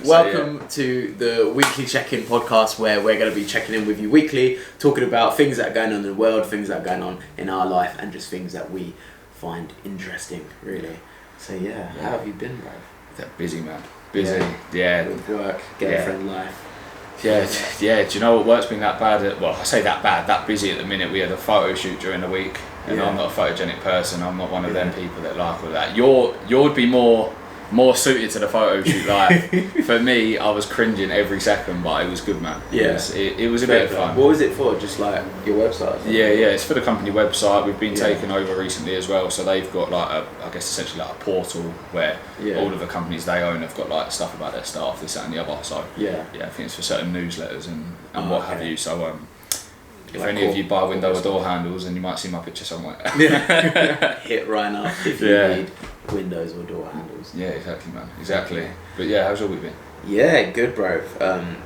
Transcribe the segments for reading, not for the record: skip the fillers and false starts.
Welcome to the Weekly Check In podcast, where we're going to be checking in with you weekly, talking about things that are going on in the world, things that are going on in our life, and just things that we find interesting, really. So yeah, how have you been, bro? Busy, man. Busy. Yeah. With work, girlfriend life. Yeah. Do you know what work's been that bad? Well, I say that bad, that busy at the minute. We had a photo shoot during the week, and I'm not a photogenic person. I'm not one of them people that like all that. You'd be more suited to the photo shoot life. For me, I was cringing every second, but it was good, man. It was a bit of fun. What was it for? Just like your website? Yeah, it's for the company website. We've been taken over recently as well, so they've got like essentially like a portal where all of the companies they own have got like stuff about their staff, this, that and the other. So I think it's for certain newsletters and what have you. So if like any of you buy window or door handles, then you might see my picture somewhere. Hit right up if you need windows or door handles. Yeah, exactly, man. Exactly. But how's your week been? Yeah, good, bro.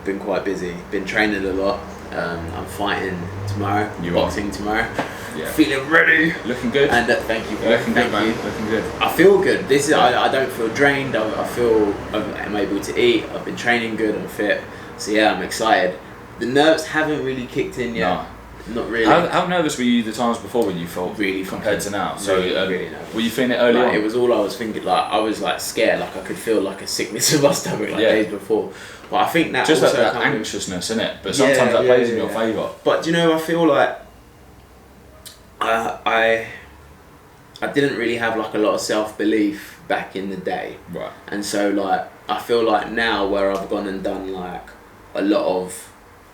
Been quite busy. Been training a lot. I'm fighting tomorrow. Boxing tomorrow. Yeah. Feeling ready. Looking good. And thank you, bro. Looking good, man. Looking good. I feel good. This is. I don't feel drained. I feel I'm able to eat. I've been training good. I'm fit. So yeah, I'm excited. The nerves haven't really kicked in yet. No. Not really. How nervous were you the times before when you felt really compared to now? So really nervous. Were you feeling it early on? It was all I was thinking. Like I was like scared. Like I could feel like a sickness in my stomach days before. But I think that just also like that anxiousness, isn't it? But sometimes that plays in your favour. But you know, I feel like I didn't really have like a lot of self-belief back in the day. Right. And so like I feel like now where I've gone and done like a lot of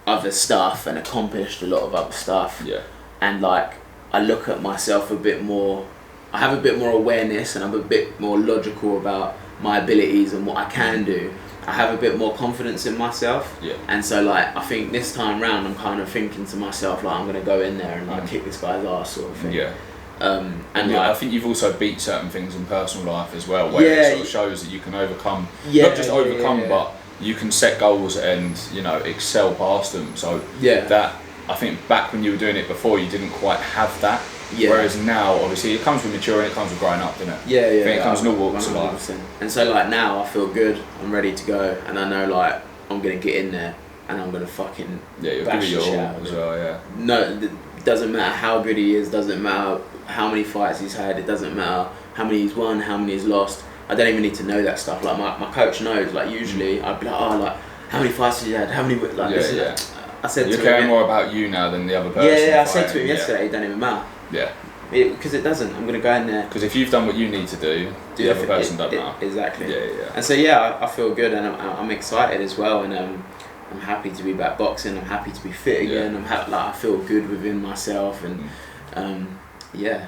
other stuff and accomplished a lot of other stuff. Yeah. And like I look at myself a bit more. I have a bit more awareness and I'm a bit more logical about my abilities and what I can do. I have a bit more confidence in myself. Yeah. And so like I think this time round I'm kind of thinking to myself like I'm gonna go in there and like kick this guy's ass sort of thing. Yeah. And like, I think you've also beat certain things in personal life as well, where it sort of shows that you can overcome, not just overcome, but you can set goals and excel past them. So that I think back when you were doing it before, you didn't quite have that. Yeah. Whereas now, obviously, it comes with maturing, it comes with growing up, doesn't it? Yeah. I think it comes in all walks of life. And so like now, I feel good. I'm ready to go, and I know like I'm gonna get in there, and I'm gonna fucking you'll bash give it the shit your out all of as it. well. Yeah. No, it doesn't matter how good he is. Doesn't matter how many fights he's had. It doesn't matter how many he's won, how many he's lost. I don't even need to know that stuff. Like my coach knows. Like usually, I'd be like, how many fights has he had? How many I said you're to caring him, more about you now than the other person. Yeah, I said to him yesterday, it don't even matter. Yeah. Because it doesn't. I'm gonna go in there. Because if you've done what you need to do, the other person doesn't matter. Exactly. Yeah. And so I feel good, and I'm excited as well, and I'm happy to be back boxing. I'm happy to be fit again. I feel good within myself, and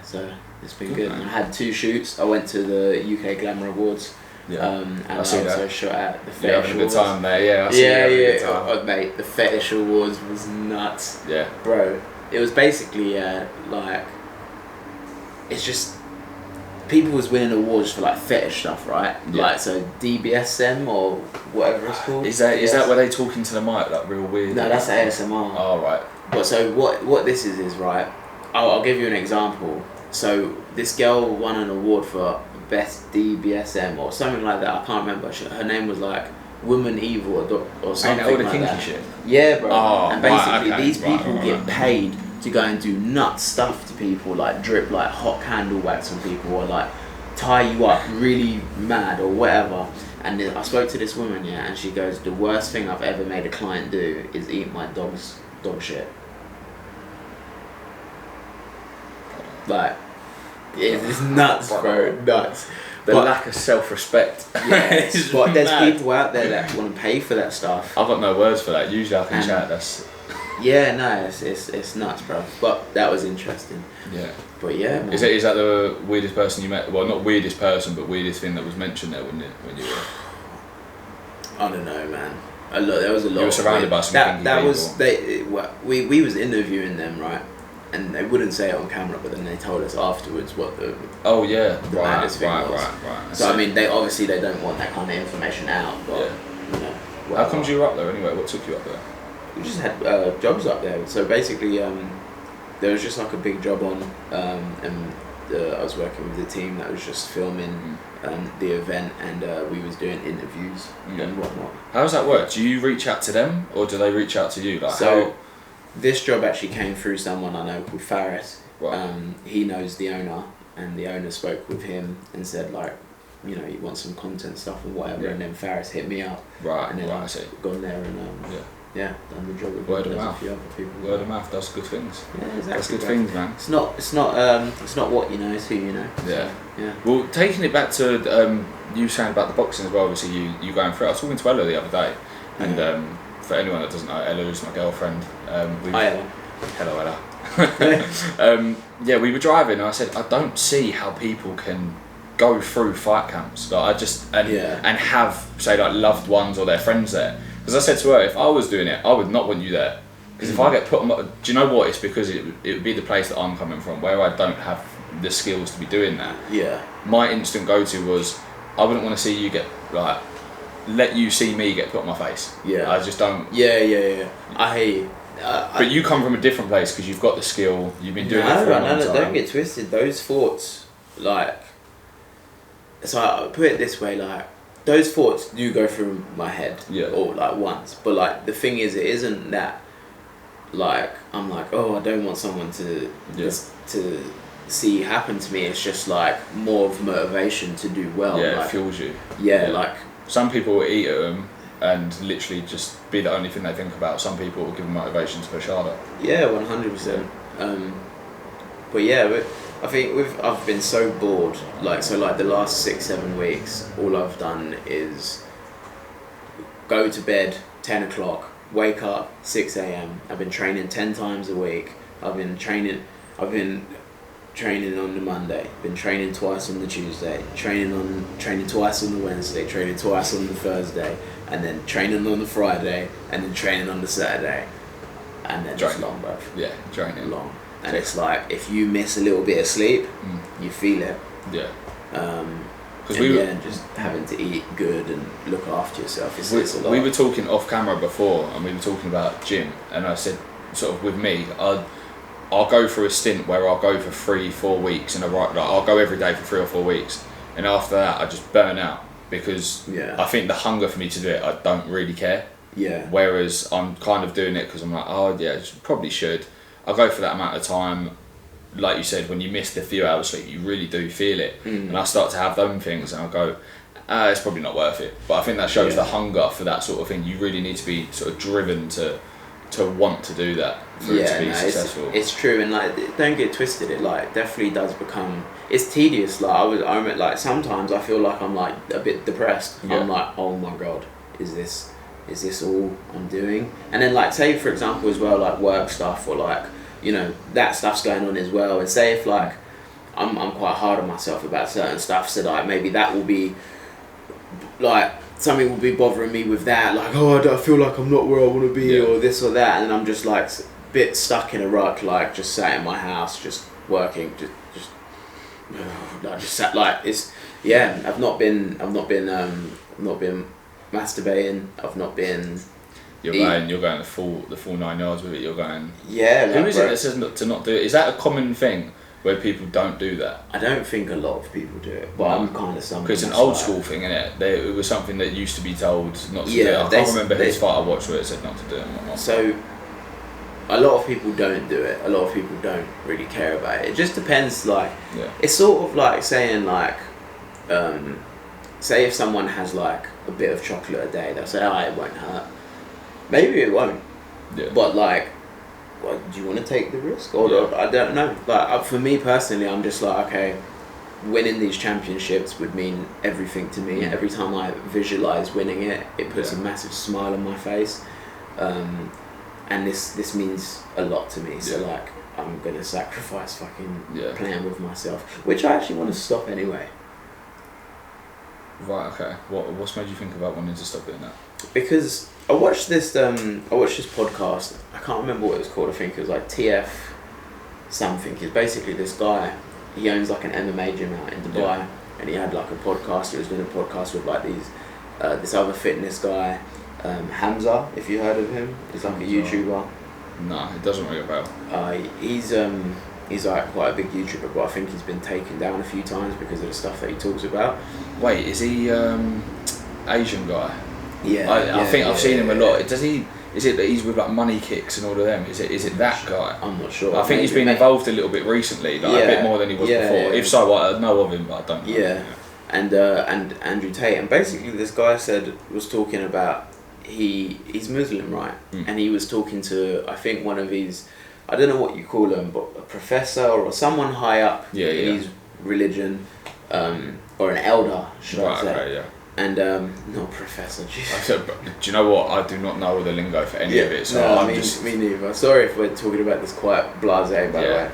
so it's been good. And I had 2 shoots. I went to the UK Glamour Awards. Yeah. And I also shot at the Fetish having a good time there. Oh, mate, the Fetish Awards was nuts. Yeah. Bro, it was basically like, it's just people was winning awards for like fetish stuff, right? Yeah. Like so DBSM or whatever it's called. Is that where they talk into the mic like real weird? No, that's ASMR. Oh right. But so what this is right? I'll give you an example. So this girl won an award for best DBSM or something like that. I can't remember. Her name was like Woman Evil or something all the like kinky that. shit. Yeah, bro. Oh, and basically right, these people get paid to go and do nuts stuff to people, like drip like hot candle wax on people, or like tie you up really mad or whatever. And I spoke to this woman, and she goes, the worst thing I've ever made a client do is eat my dog's dog shit. Like, it's nuts, bro, nuts. The lack of self-respect. Yeah, but there's people out there that want to pay for that stuff. I've got no words for that. Usually I can chat. That's. Yeah, no, it's nuts, bro. But that was interesting. Yeah. But yeah, man. Is that the weirdest person you met? Well, not weirdest person, but weirdest thing that was mentioned there, wasn't it, when you were? I don't know, man. There was a lot. You were surrounded by some kinky people. We was interviewing them, right? And they wouldn't say it on camera, but then they told us afterwards what the maddest thing was. Right. So I mean, they don't want that kind of information out. But how comes you were up there anyway? What took you up there? We just had jobs up there. So basically, there was just like a big job on, and I was working with the team that was just filming the event, and we was doing interviews and whatnot. How does that work? Do you reach out to them, or do they reach out to you? Like, so this job actually came through someone I know called Faris. Right. He knows the owner, and the owner spoke with him and said, like, you know, you want some content stuff and whatever, and then Faris hit me up. Right. And then I see. gone there and done the job with Word him. of There's mouth. a few other people. Word of mouth does good things. Yeah, exactly. That's good things, man. It's not what you know, it's who you know. Yeah. So, yeah. Well, taking it back to you saying about the boxing as well, obviously you going through it. I was talking to Ella the other day, and for anyone that doesn't know, Ella is my girlfriend. Hi, Ella. Hello, Ella. We were driving, and I said, I don't see how people can go through fight camps. Like, and have, say, like, loved ones or their friends there. Because I said to her, if I was doing it, I would not want you there. Because if I get put on, do you know what? It's because it would be the place that I'm coming from, where I don't have the skills to be doing that. Yeah. My instant go-to was, I wouldn't want to see you let you see me get put on my face. Yeah. I just don't. Yeah. I hear you. But you come from a different place because you've got the skill. You've been doing it for a long time. Don't get twisted. Those thoughts, like, so I put it this way, like, those thoughts do go through my head, or like once. But like the thing is, it isn't that, like, I'm like, oh, I don't want someone to to see happen to me. It's just like more of motivation to do well. Yeah, like, it fuels you. Yeah, like some people will eat at them and literally just be the only thing they think about. Some people will give them motivation to push harder. Yeah, 100%. But yeah, I think I've been so bored. Like the last 6-7 weeks, all I've done is go to bed 10 o'clock, wake up 6 a.m. I've been training 10 times a week. I've been training on the Monday, been training twice on the Tuesday, training twice on the Wednesday, training twice on the Thursday, and then training on the Friday, and then training on the Saturday, and then just long, bruv. Yeah, training long. And it's like, if you miss a little bit of sleep, you feel it. Yeah. And just having to eat good and look after yourself. It's a lot. We were talking off camera before, and we were talking about gym, and I said, sort of with me, I'll go through a stint where I'll go for 3-4 weeks, and I'll go every day for 3 or 4 weeks, and after that I just burn out because I think the hunger for me to do it, I don't really care. Yeah. Whereas I'm kind of doing it because I'm like, oh yeah, probably should. I'll go for that amount of time. Like you said, when you miss the few hours sleep, you really do feel it. And I start to have them things, and I'll go, it's probably not worth it. But I think that shows the hunger for that sort of thing. You really need to be sort of driven to want to do that for it to be successful. It's true, and like, don't get twisted. It like definitely does become. It's tedious. Like I'm like, sometimes I feel like I'm like a bit depressed. I'm like, oh my god, is this all I'm doing? And then, like, say for example as well, like work stuff, or like, you know, that stuff's going on as well. And say if like I'm quite hard on myself about certain stuff, so like maybe that will be like something will be bothering me with that, like, oh, I feel like I'm not where I want to be, or this or that, and then I'm just like a bit stuck in a rut, like just sat in my house, just working, just sat like it's I've not been masturbating. I've not been. You're going the full 9 yards with it. You're going. Yeah. Who is it that says to not do it? Is that a common thing where people don't do that? I don't think a lot of people do it, but I'm kind of someone. Because it's an old school thing, isn't it? It was something that used to be told not to do it. I can't remember whose fight I watched where it said not to do it and whatnot. So, a lot of people don't do it. A lot of people don't really care about it. It just depends. Like, it's sort of like saying like, say if someone has like a bit of chocolate a day, they'll say, oh, it won't hurt. Maybe it won't. Yeah. But like, well, do you want to take the risk? Or I don't know. Like, for me personally, I'm just like, okay, winning these championships would mean everything to me. Every time I visualize winning it, it puts a massive smile on my face. And this means a lot to me. So like, I'm gonna sacrifice fucking playing with myself, which I actually want to stop anyway. Right. Okay. What's made you think about wanting to stop doing that? Because I watched this podcast. I can't remember what it was called. I think it was like TF something. It's basically this guy. He owns like an MMA gym out in Dubai, and he had like a podcast. He was doing a podcast with like this other fitness guy, Hamza. If you heard of him, he's like a YouTuber. No, it doesn't ring a bell. He's like quite a big YouTuber, but I think he's been taken down a few times because of the stuff that he talks about. Wait, is he Asian guy? Yeah, I think I've seen him a lot. yeah. Does he? Is it that he's with like Money Kicks and all of them? Is it that guy? I'm not sure. I think he's been involved a little bit recently, like a bit more than he was before. Yeah. If so, I know of him, but I don't know. Yeah, and Andrew Tate, and basically this guy was talking about he's Muslim, right? And he was talking to, I think, one of his, I don't know what you call him, but a professor or someone high up in his religion, or an elder, should I say? Okay, yeah. And not professor. Do you know what? I do not know the lingo for any of it, so no, me neither. Sorry if we're talking about this quite blasé, by the way.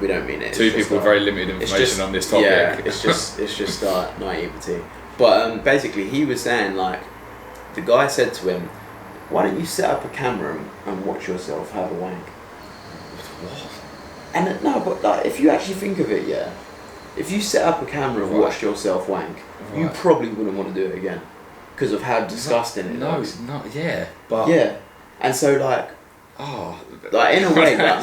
We don't mean it. Two people with very limited information on this topic. Yeah, it's just naivety. But basically, he was saying, like, the guy said to him, "Why don't you set up a camera and watch yourself have a wank?" What? And no, but like, if you actually think of it, yeah, if you set up a camera and watched yourself wank, you probably wouldn't want to do it again because of how disgusting it looks. But yeah, and so like. Oh, like in a way, like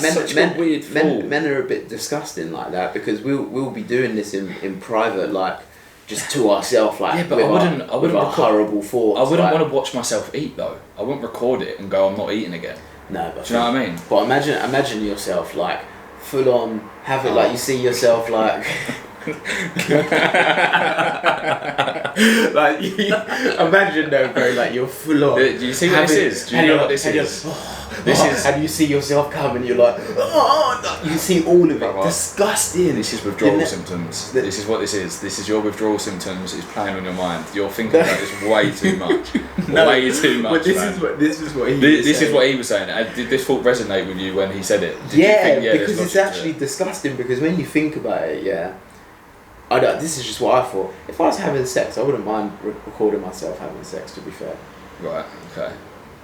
men are a bit disgusting like that because we'll be doing this in private, like just to ourselves, like yeah. But I wouldn't horrible thoughts. I wouldn't like, want to watch myself eat though. I wouldn't record it and go, I'm not eating again. No, but do you know what I mean? But imagine yourself like full on have it like you see yourself like. Like imagine though, bro, like you're full on. Do you see what this is? Do you know what this is? This is, and you see yourself come and you're like, oh, you see all of it. Disgusting. This is withdrawal symptoms. This is what this is. This is your withdrawal symptoms. It's playing on your mind. You're thinking about this way too much. Way too much. But this is what he was saying. Did this thought resonate with you when he said it? Did yeah, you think, because it's actually disgusting. Because when you think about it, this is just what I thought. If I was having sex, I wouldn't mind recording myself having sex. To be fair. Right. Okay.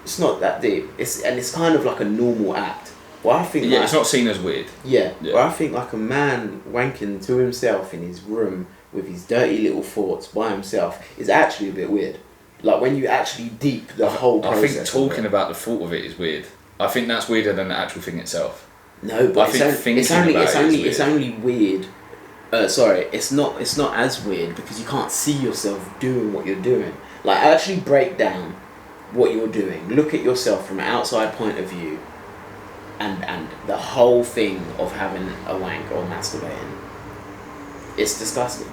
It's not that deep. It's kind of like a normal act. Well, I think it's not seen as weird. Yeah. Well, I think like a man wanking to himself in his room with his dirty little thoughts by himself is actually a bit weird. Like when you actually deep the whole process. I think talking about the thought of it is weird. I think that's weirder than the actual thing itself. No, but it's only weird. Sorry, it's not as weird because you can't see yourself doing what you're doing. Like actually break down what you're doing. Look at yourself from an outside point of view, and the whole thing of having a wank or masturbating. It's disgusting.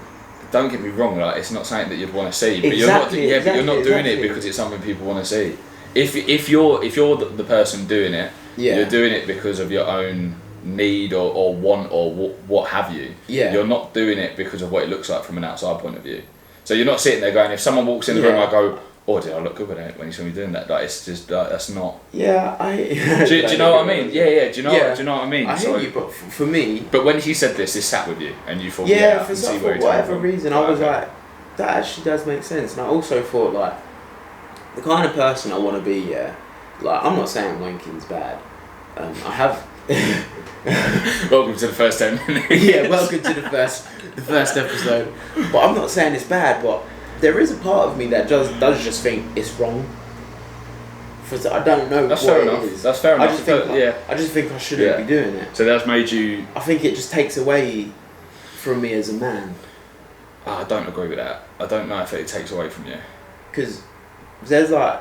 Don't get me wrong, like it's not something that you'd want to see, but exactly, you're not doing it because it's something people want to see. If you're the person doing it, you're doing it because of your own need or want or what have you. Yeah. You're not doing it because of what it looks like from an outside point of view. So you're not sitting there going, if someone walks in the room, I go, oh, did I look good with it when you saw me doing that? Like it's just that's not. Yeah, do you know what I mean? Yeah. Do you know what I mean? I hear you, but for me. But when he said this sat with you, and you thought, for whatever reason, I was like, that actually does make sense, and I also thought like, the kind of person I want to be, like I'm not saying wanking's bad. I have. Welcome to the first 10 minutes. Yeah, welcome to the first episode. But I'm not saying it's bad, but there is a part of me that does just think it's wrong. I don't know. That's what fair it enough. is. That's fair enough. I just think I shouldn't be doing it. So that's made you. I think it just takes away from me as a man. I don't agree with that. I don't know if it takes away from you. Because there's a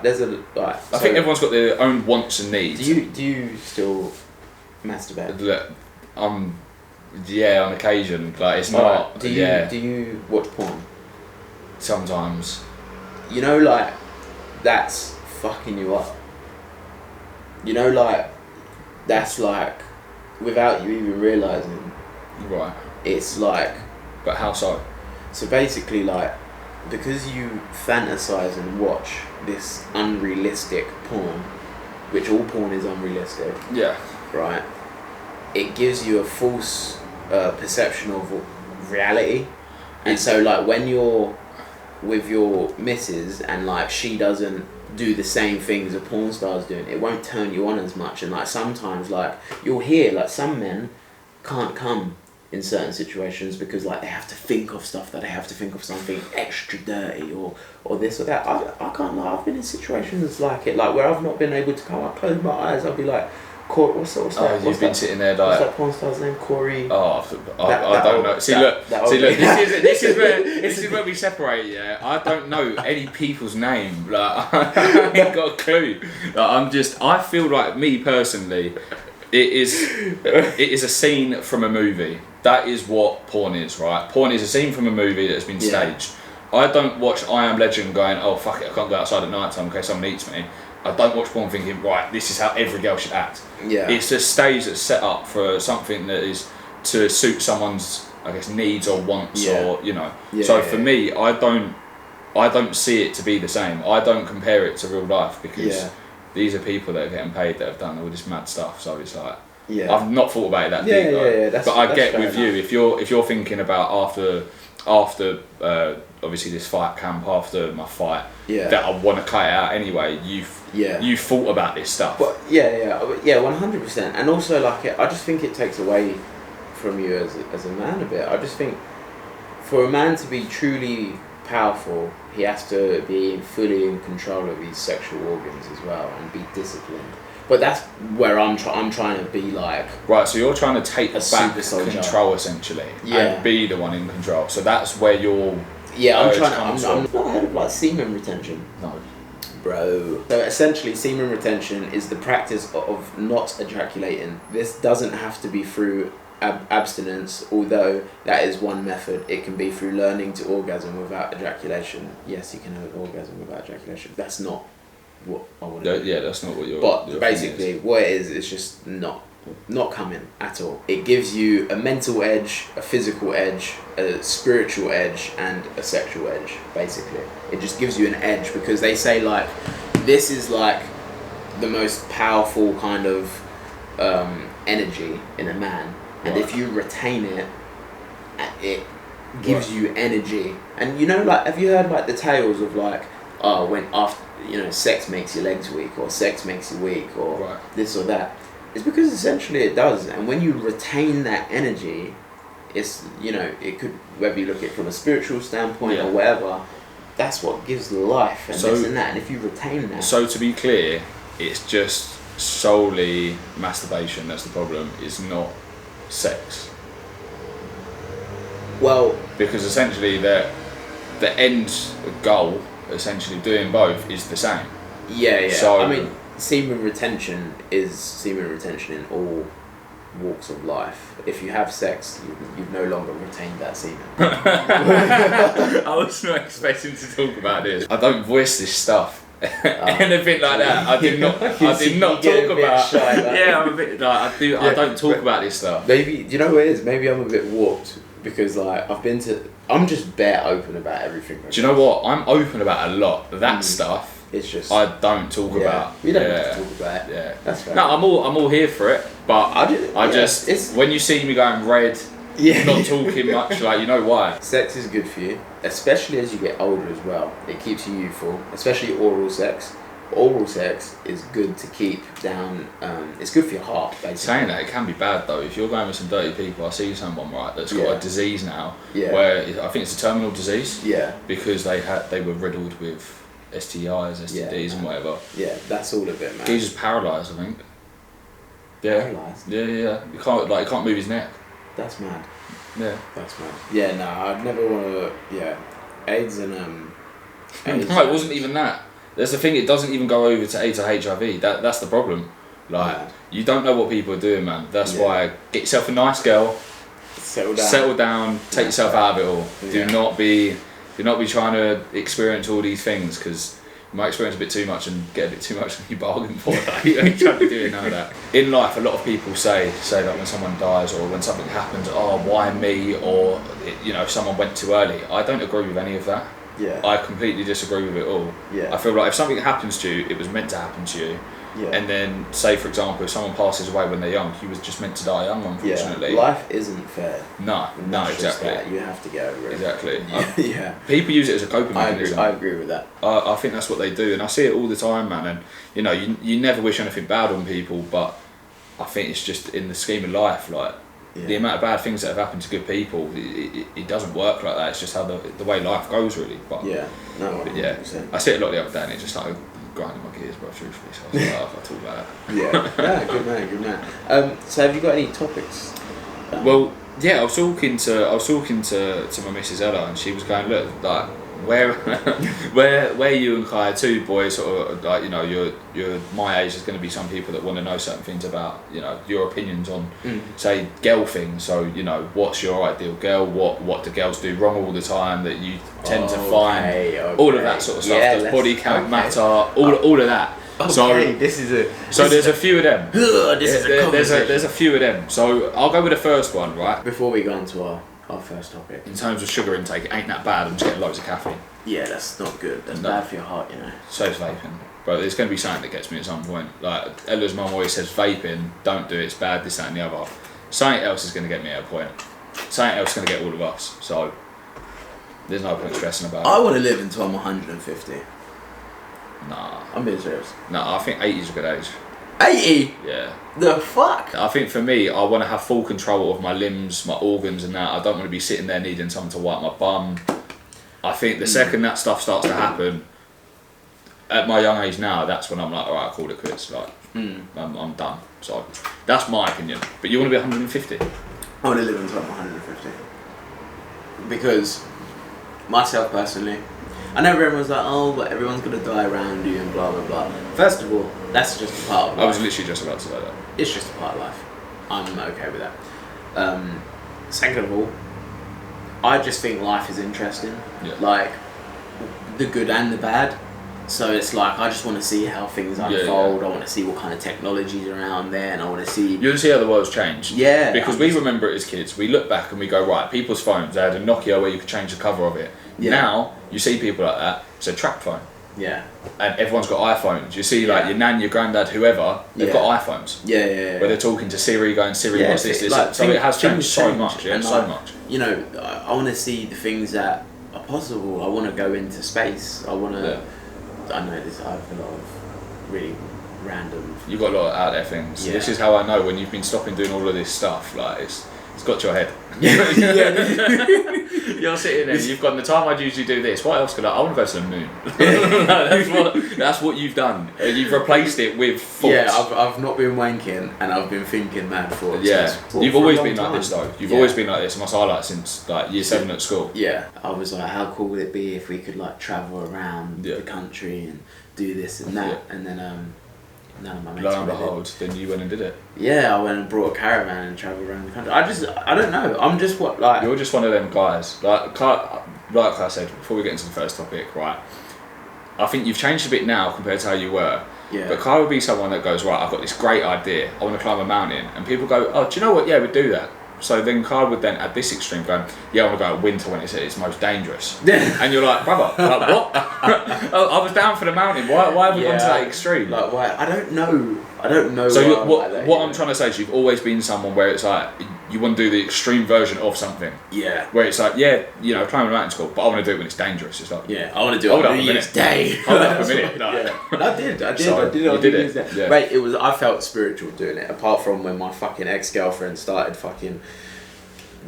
I think everyone's got their own wants and needs. Do you still masturbate? Look, on occasion. Like it's not. Do you watch porn? Sometimes. You know, like that's fucking you up. You know, like that's like without you even realizing. Right. It's like. But how so? So basically, like, because you fantasize and watch this unrealistic porn, which all porn is unrealistic. Yeah. Right. It gives you a false perception of reality, and so like when you're with your missus and like she doesn't do the same things a porn star's doing, it won't turn you on as much. And like sometimes like you'll hear like some men can't come in certain situations because like they have to think of stuff, that they have to think of something extra dirty or this or that. I can't lie, I've been in situations like it, like where I've not been able to come. I close my eyes, I'll be like, What's that? You've been sitting there What's like. that porn star's name? Corey. Oh, I don't know. See, look. This is where we separate. Yeah, I don't know any people's name. Like, I ain't got a clue. Like, I feel like, me personally, it is a scene from a movie. That is what porn is, right? Porn is a scene from a movie that has been staged. I don't watch I Am Legend going, oh fuck it, I can't go outside at night time in case someone eats me. I don't watch porn thinking, right, this is how every girl should act. Yeah. It's a stage that's set up for something that is to suit someone's, I guess, needs or wants or, you know. So for me, I don't see it to be the same. I don't compare it to real life because these are people that are getting paid that have done all this mad stuff. So it's like, I've not thought about it that deep. But I get with you, if you're thinking about after obviously this fight camp, after my fight, that I want to cut it out anyway, you thought about this stuff. But 100%. And also, like, I just think it takes away from you as a man a bit. I just think for a man to be truly powerful, he has to be fully in control of his sexual organs as well and be disciplined. But that's where I'm trying to be like... Right, so you're trying to take back control, essentially, and be the one in control. So that's where you're... Yeah, I'm not heard of like semen retention. No. Bro. So essentially, semen retention is the practice of not ejaculating. This doesn't have to be through abstinence, although that is one method. It can be through learning to orgasm without ejaculation. Yes, you can have an orgasm without ejaculation. That's not what I want to do. Yeah, that's not what you're... But basically, what it is, it's just not coming at all. It gives you a mental edge, a physical edge, a spiritual edge, and a sexual edge, basically. It just gives you an edge because they say, like, this is like the most powerful kind of energy in a man. And if you retain it, it gives you energy. And you know, like, have you heard like the tales of like, when after, you know, sex makes your legs weak, or sex makes you weak, or this or that? It's because essentially it does. And when you retain that energy, it's, you know, it could, whether you look at it from a spiritual standpoint or whatever, that's what gives life and this and that. And if you retain that. So to be clear, it's just solely masturbation that's the problem. It's not sex. Well, because essentially the end goal, essentially doing both, is the same. Yeah. So, I mean, semen retention is semen retention in all walks of life. If you have sex, you've no longer retained that semen. I was not expecting to talk about this. I don't voice this stuff. Anything like that. I did not talk about. Shy, like. Yeah, I'm a bit like I don't talk about this stuff. Maybe, do you know what it is? Maybe I'm a bit warped because like I'm just bare open about everything. Do you know what? I'm open about a lot. That stuff. It's just I don't talk about. We don't have to talk about it. Yeah, that's fair. No, I'm all here for it, but I just when you see me going red, not talking much, like, you know why? Sex is good for you, especially as you get older as well. It keeps you youthful, especially oral sex. Oral sex is good to keep down. It's good for your heart, basically. Saying that, it can be bad though. If you're going with some dirty people, I see someone that's got a disease now, where I think it's a terminal disease. Yeah. Because they were riddled with STIs, STDs, and whatever. Yeah, that's all of it, man. He's just paralysed, I think. Yeah. Paralysed? Yeah. He can't move his neck. That's mad. Yeah. That's mad. Yeah, no, I'd never want to. Yeah, AIDS and AIDS. No, it wasn't even that. That's the thing. It doesn't even go over to AIDS or HIV. That's the problem. Like, you don't know what people are doing, man. That's why get yourself a nice girl. Settle down. Take yourself out of it all. Yeah. Do not be trying to experience all these things, because you might experience a bit too much and get a bit too much than you bargain for. Like, you ain't trying to be doing none of that. In life, a lot of people say that when someone dies or when something happens, why me, or someone went too early. I don't agree with any of that. Yeah. I completely disagree with it all. Yeah. I feel like if something happens to you, it was meant to happen to you. Yeah. And then, say for example, if someone passes away when they're young, he was just meant to die young, unfortunately. Yeah. Life isn't fair. No, exactly. You have to get over it. Exactly. Yeah. People use it as a coping mechanism. I agree with that. I think that's what they do, and I see it all the time, man. And you never wish anything bad on people, but I think it's just in the scheme of life, like. Yeah. The amount of bad things that have happened to good people, it doesn't work like that. It's just how the way life goes, really. But I see it a lot the other day, and it just grinding my gears, bro, truthfully. So I was like, I can't talk about that. Yeah, good man. So have you got any topics? Well, yeah, I was talking to my missus Ella, and she was going, look, like, where you and Kai are two boys, sort of like, you know, you're my age. There's going to be some people that want to know certain things about, you know, your opinions on, say, girl things. So, you know, what's your ideal girl? What do girls do wrong all the time that you tend to find? All of that sort of stuff. Does body count matter? All of that. Okay, so there's a few of them. There's a few of them. So I'll go with the first one, right? Before we go on to our first topic. In terms of sugar intake, it ain't that bad. I'm just getting loads of caffeine. Yeah, that's not good. That's bad for your heart, you know. So is vaping. But there's going to be something that gets me at some point. Like, Ella's mum always says, vaping, don't do it, it's bad, this, that and the other. Something else is going to get me at a point. Something else is going to get all of us. So, there's no point stressing about it. I want to live until I'm 150. Nah. I'm being serious. Nah, I think 80 is a good age. 80? Yeah. The fuck? I think for me, I want to have full control of my limbs, my organs and that. I don't want to be sitting there needing someone to wipe my bum. I think the second that stuff starts to happen, at my young age now, that's when I'm like, alright, I called it quits. Like, I'm done. So, that's my opinion. But you want to be 150? I want to live until I'm 150. Because, myself personally, I know everyone's like, oh, but everyone's going to die around you and blah, blah, blah. First of all, that's just a part of life. I was literally just about to say that. It's just a part of life. I'm okay with that. Second of all, I just think life is interesting. Yeah. Like, the good and the bad. So it's like, I just want to see how things unfold. I want to see what kind of technology's around there, and I want to see... You want to see how the world's changed. Yeah. Because we remember it as kids. We look back and we go, right, people's phones, they had a Nokia where you could change the cover of it. Yeah. Now, you see people like that, it's a track phone. Yeah. And everyone's got iPhones. You see, like, your nan, your granddad, whoever, they've got iPhones. Yeah. Where they're talking to Siri, going, Siri, what's this? Like, so it has changed so much, and so like, much. You know, I want to see the things that are possible. I want to go into space. I want to... Yeah. I know this. I have a lot of really random... You've got a lot of out there things. Yeah. This is how I know when you've been stopping doing all of this stuff. Like, it's got to your head. You're sitting there, you've gone, the time I'd usually do this, what else could I want to go to the moon. That's what you've done. You've replaced it with thoughts. Yeah, I've not been wanking and I've been thinking mad thoughts. Yeah, you've always been like this though. You've always been like this. Must highlight since like year 7 at school. Yeah, I was like, how cool would it be if we could like travel around the country and do this and that, and then none of my mates. Lo and behold, then you went and did it. Yeah, I went and brought a caravan and travelled around the country. I don't know. I'm just like... You're just one of them guys. Like I said, before we get into the first topic, right? I think you've changed a bit now compared to how you were. Yeah. But Kai would be someone that goes, right, I've got this great idea. I want to climb a mountain. And people go, oh, do you know what? Yeah, we'd do that. So then Kai would then add this extreme going, yeah, I want to go at winter when it's at its most dangerous. And you're like, brother, like, what? I was down for the mountain. Why have we gone to that extreme? Like, why? I don't know. So what I'm trying to say is you've always been someone where it's like, you want to do the extreme version of something. Yeah. Where it's like, yeah, you know, climbing a mountain's cool, but I want to do it when it's dangerous. It's like, yeah, I want to do it on New Year's Day. Hold up a minute. No. Yeah. I did it. Yeah. Right, I felt spiritual doing it, apart from when my fucking ex-girlfriend started fucking...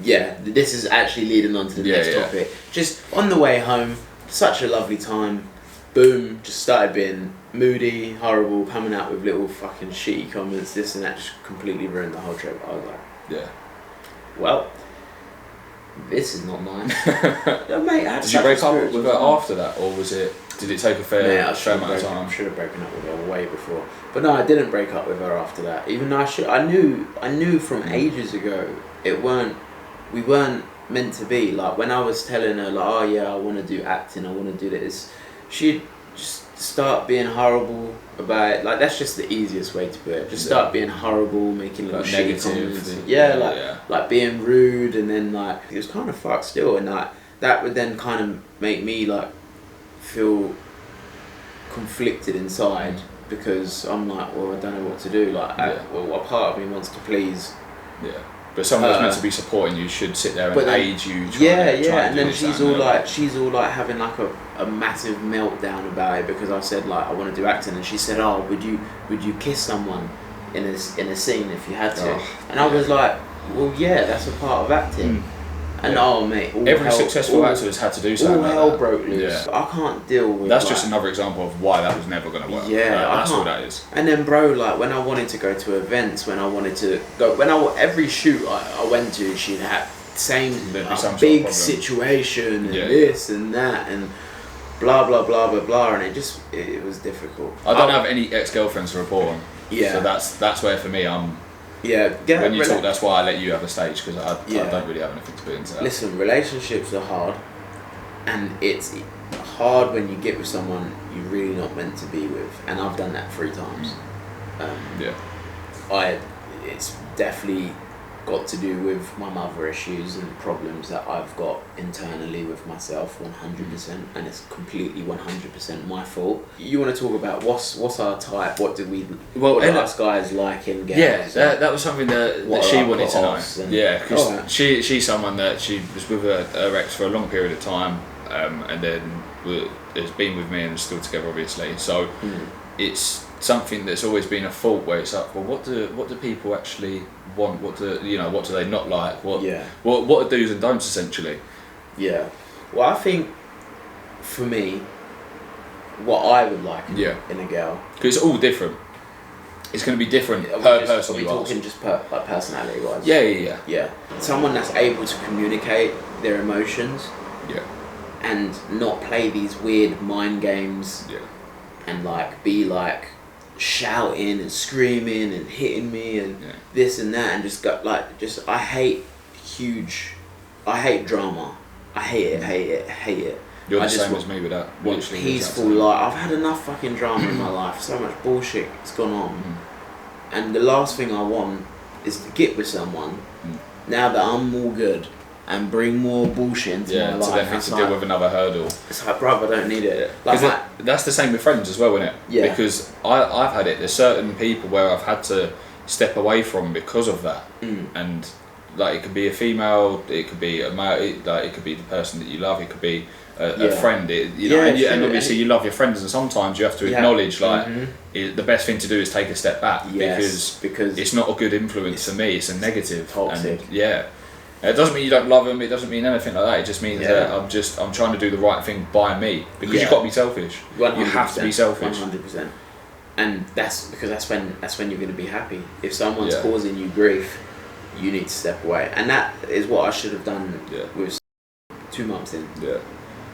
Yeah, this is actually leading on to the next topic. Just on the way home, such a lovely time. Boom, just started being moody, horrible, coming out with little fucking shitty comments, this and that, just completely ruined the whole trip. I was like, yeah. Well, this is not mine. Mate, did you break up with her after that, or did it take a fair amount of time? I should have broken up with her way before. But no, I didn't break up with her after that. Even though I knew from ages ago we weren't meant to be. Like when I was telling her like, oh yeah, I want to do acting, I want to do this, she'd just start being horrible about it. Like that's just the easiest way to put it. Just start being horrible, making little like shitty comments. Like being rude, and then like it was kind of fucked still, and like that would then kind of make me like feel conflicted inside because I'm like, well, I don't know what to do. Like, well, a part of me wants to please. Yeah. But someone that's meant to be supporting you should sit there and aid you. And then she's all like having like a massive meltdown about it because I said like I want to do acting, and she said, oh, would you kiss someone in a scene if you had to? And I was like, well, yeah, that's a part of acting. And oh mate, every successful actor has had to do something. All like hell that. broke loose. I can't deal with. That's just another example of why that was never going to work. Yeah, that's all that is. And then, bro, like when I wanted to go to events, when I wanted to go, every shoot I went to, she'd have same big situation and this and that and blah blah blah blah blah, and it was difficult. I don't have any ex-girlfriends to report on. Yeah. So that's where for me I'm. Yeah. When you talk, that's why I let you have a stage, because I don't really have anything to put into that. Listen, relationships are hard, and it's hard when you get with someone you're really not meant to be with, and I've done that 3 times. It's definitely got to do with my mother issues and problems that I've got internally with myself 100%, and it's completely 100% my fault. You want to talk about what's our type, what do us guys like in girls? Yeah, that was something that she wanted to know. Yeah, because she's someone that she was with her ex for a long period of time, and then has been with me and is still together obviously, so it's something that's always been a fault, where it's like, well, what do people actually want? What do they not like? What are do's and don'ts essentially? Yeah. Well, I think for me, what I would like in a girl, because it's all different. It's going to be different per person. Are we talking just like personality wise? Yeah. Someone that's able to communicate their emotions. Yeah. And not play these weird mind games. Yeah. And like be like shouting and screaming and hitting me and this and that, and I hate drama. I hate it. You're the same as me with that. Peaceful life. I've had enough fucking drama in my life. So much bullshit has gone on, and the last thing I want is to get with someone now that I'm all good and bring more bullshit into my life. To then have to deal with another hurdle. It's like, bruv, I don't need it. That's the same with friends as well, isn't it? Yeah. Because I've had it. There's certain people where I've had to step away from because of that. And like, it could be a female, it could be a male, it could be the person that you love, it could be a friend. And obviously you love your friends, and sometimes you have to acknowledge the best thing to do is take a step back, because it's not a good influence for me. It's a negative. Toxic. And, it doesn't mean you don't love them. It doesn't mean anything like that. It just means that I'm trying to do the right thing by me, because you've got to be selfish. 100%, you have to be selfish. 100%. And that's when you're going to be happy. If someone's causing you grief, you need to step away. And that is what I should have done with 2 months in. Yeah.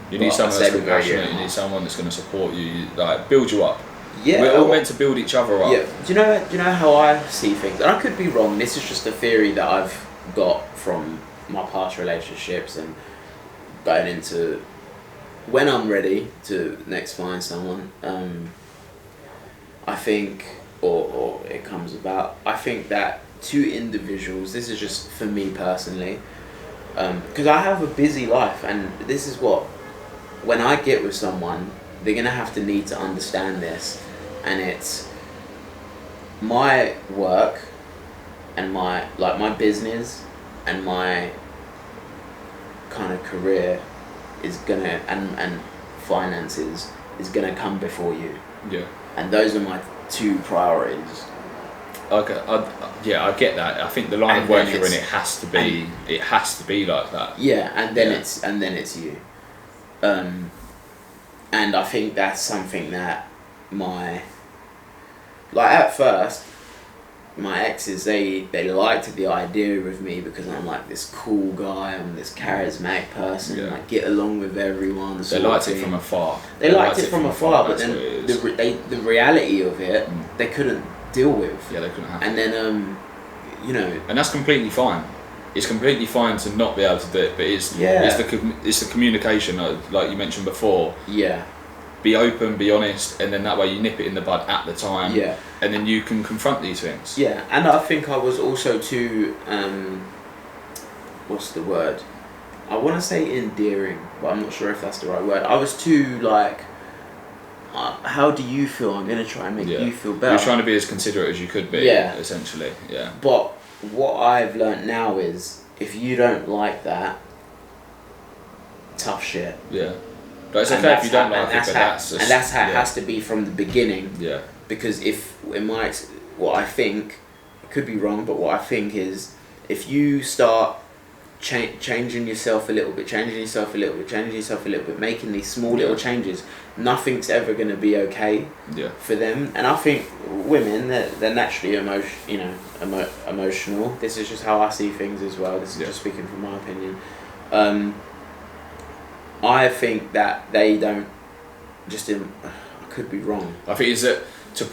You need someone that's compassionate. You need someone that's going to support you, like build you up. Yeah. We're all meant to build each other up. Yeah. Do you know how I see things? And I could be wrong. This is just a theory that I've got from my past relationships and going into when I'm ready to next find someone. I think, or it comes about. I think that 2 individuals. This is just for me personally, because I have a busy life, and this is what, when I get with someone, they're gonna need to understand this, and it's my work and my business and my kind of career is gonna and finances is gonna come before you. Yeah. And those are my 2 priorities. Okay, I get that. I think the line of work you're in, it has to be like that. Yeah, and then it's you. And I think that's something that at first, my exes, they liked the idea of me because I'm like this cool guy, I'm this charismatic person, I get along with everyone. They liked it from afar. They liked it from afar, but then the reality of it, they couldn't deal with. Yeah, they couldn't handle. And then, and that's completely fine. It's completely fine to not be able to do it, but it's the communication, like you mentioned before. Yeah. Be open, be honest, and then that way you nip it in the bud at the time. Yeah. And then you can confront these things. Yeah, and I think I was also too, what's the word? I want to say endearing, but I'm not sure if that's the right word. I was too like, how do you feel? I'm going to try and make you feel better. You're trying to be as considerate as you could be, essentially. Yeah. But what I've learnt now is, if you don't like that, tough shit. Yeah. But it's okay if you don't like it, but that's how it has to be from the beginning. Yeah. Because what I think, I could be wrong, but what I think is, if you start changing yourself a little bit, making these small little changes, nothing's ever going to be okay for them. And I think women, they're naturally emotional. This is just how I see things as well. This is just speaking from my opinion. I think that they don't I could be wrong. I think it's that to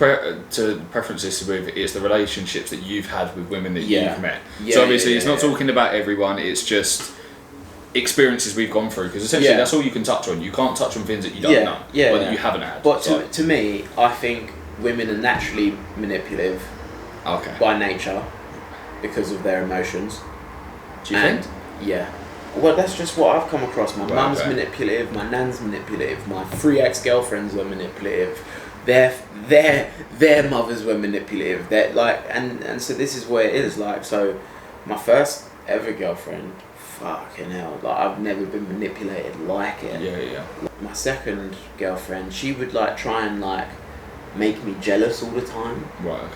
preference this with, it's the relationships that you've had with women that you've met. So obviously it's not talking about everyone, it's just experiences we've gone through, because essentially that's all you can touch on. You can't touch on things that you don't know or that you haven't had. But to me, I think women are naturally manipulative by nature because of their emotions. Do you think? Yeah. Well, that's just what I've come across. My mum's manipulative, my nan's manipulative, my 3 ex-girlfriends were manipulative. Their mothers were manipulative. And so this is what it is like. So my first ever girlfriend, fucking hell, like I've never been manipulated like it. Yeah. My second girlfriend, she would like try and like make me jealous all the time,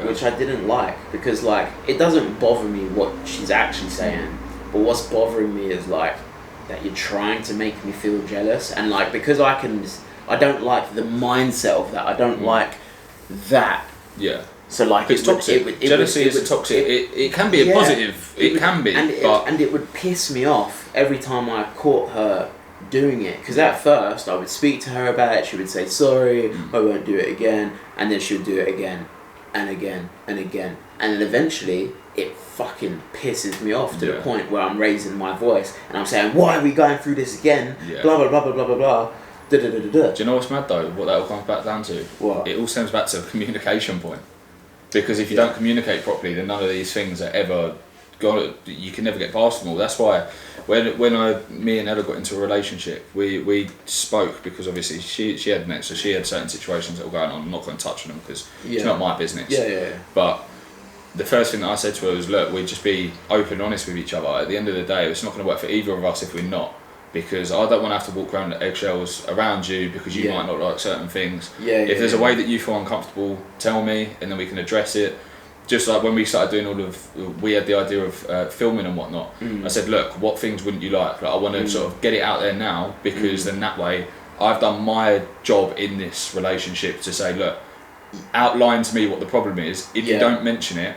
which I didn't like, because like it doesn't bother me what she's actually saying, but what's bothering me is like that you're trying to make me feel jealous, and like because I don't like the mindset of that. I don't like that. Yeah. So like it's toxic. Jealousy is toxic. It can be a positive. It can be, and it would piss me off every time I caught her doing it. Because at first I would speak to her about it. She would say sorry. I won't do it again. And then she would do it again, and again, and again. And then eventually it fucking pisses me off to the point where I'm raising my voice and I'm saying, why are we going through this again? Blah blah blah blah blah blah blah. Do you know what's mad though? What that all comes back down to? What? It all stems back to a communication point. Because if you don't communicate properly, then none of these things are ever you can never get past them all. That's why when me and Ella got into a relationship, we spoke, because obviously she had an ex, so she had certain situations that were going on. I'm not going to touch on them because it's not my business. Yeah. But the first thing that I said to her was, look, we'd just be open and honest with each other. At the end of the day, it's not going to work for either of us if we're not. Because I don't want to have to walk around the eggshells around you because you might not like certain things. If there's a way that you feel uncomfortable, tell me, and then we can address it. Just like when we started doing we had the idea of filming and whatnot. I said, look, what things wouldn't you like? I want to sort of get it out there now, because then that way I've done my job in this relationship to say, look, outline to me what the problem is. If you don't mention it,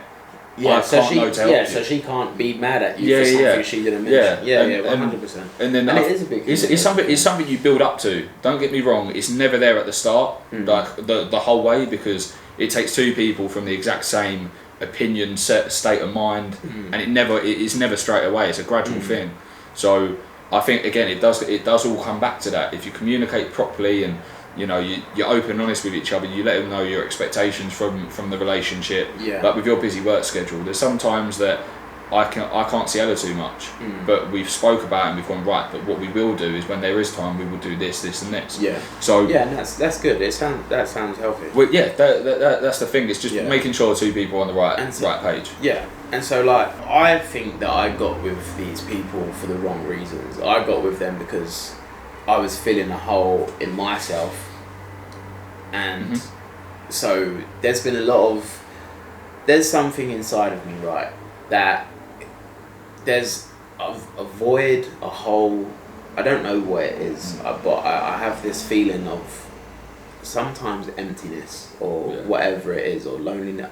so she can't be mad at you for something she didn't mention. 100%. And then it is a big thing. It's something you build up to. Don't get me wrong, it's never there at the start, like the whole way, because it takes 2 people from the exact same opinion, state of mind, and it's never straight away. It's a gradual thing. So I think again it does all come back to that. If you communicate properly and you're open and honest with each other, you let them know your expectations from the relationship. Like with your busy work schedule, there's sometimes that I can't see Ella too much, but we've spoke about it and we've gone, right, but what we will do is when there is time, we will do this and this. So and that's good. That sounds healthy. Well, that's the thing. It's just making sure 2 people are on the right page. And so like I think that I got with these people for the wrong reasons. I got with them because I was filling a hole in myself, and so there's something inside of me, right, that there's a void, a hole. I don't know what it is, but I have this feeling of sometimes emptiness or whatever it is, or loneliness.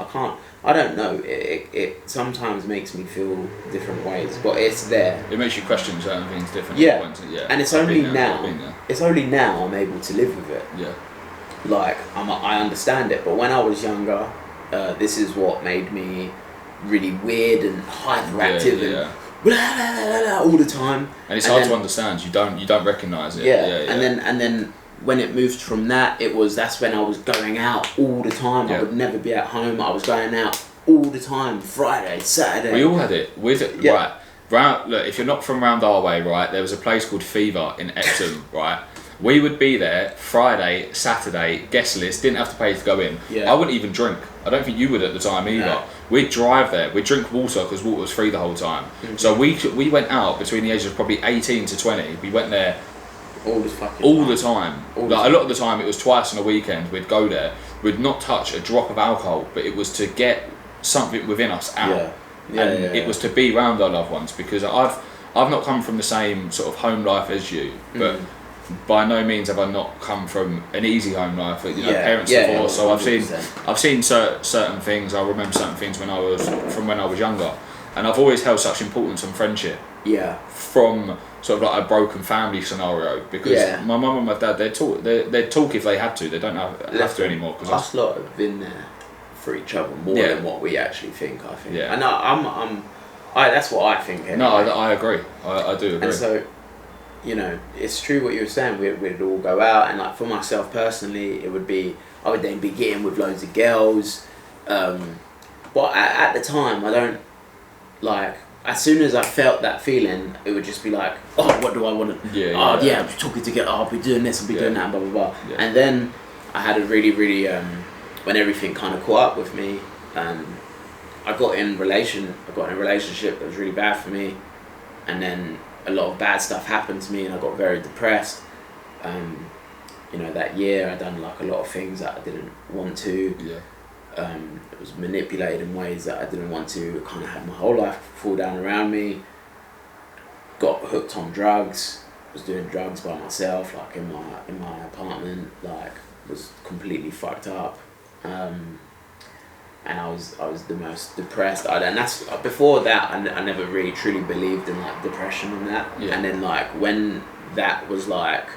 I don't know. It sometimes makes me feel different ways, but it's there. It makes you question certain things different. And it's only now. It's only now I'm able to live with it. Like I understand it, but when I was younger, this is what made me really weird and hyperactive and blah, blah, blah, blah, all the time. And it's hard to understand. You don't recognise it. And then when it moved from that's when I was going out all the time. I would never be at home. I was going out all the time. Friday, Saturday. We all had it. Right. Look, if you're not from round our way, right, there was a place called Fever in Epsom, right? We would be there Friday, Saturday, guest list, didn't have to pay to go in. I wouldn't even drink. I don't think you would at the time either. No. We'd drive there, we'd drink water because water was free the whole time. So we went out between the ages of probably 18 to 20. We went there all the time. A lot of the time it was twice on a weekend. We'd go there, we'd not touch a drop of alcohol, but it was to get something within us out. It was to be around our loved ones, because I've not come from the same sort of home life as you, but by no means have I not come from an easy home life. You know, parents divorced, so I've seen certain things. I remember certain things when I was younger, and I've always held such importance on friendship. Yeah. From sort of like a broken family scenario, because my mum and my dad, they'd talk if they had to. They don't have to anymore. Because us lot have been there for each other more than what we actually think. I think. Yeah. And that's what I think. Anyway. No, I agree. I do agree. And so, you know, it's true what you were saying. We'd all go out, and like for myself personally, I would then be getting with loads of girls, but at the time, I don't like. As soon as I felt that feeling, it would just be like, oh, what do I want to? I'm talking to get. Oh, I'll be doing this. I'll be doing that. And blah blah blah. Yeah. And then I had a really when everything kind of caught up with me, I got in a relationship that was really bad for me, and then a lot of bad stuff happened to me, and I got very depressed. You know, that year I done like a lot of things that I didn't want to. Yeah. It was manipulated in ways that I didn't want to. Kind of had my whole life fall down around me. Got hooked on drugs. Was doing drugs by myself, like in my apartment. Like was completely fucked up. And I was the most depressed. And that's before that. I never really truly believed in like depression and that. Yeah. And then like when that was like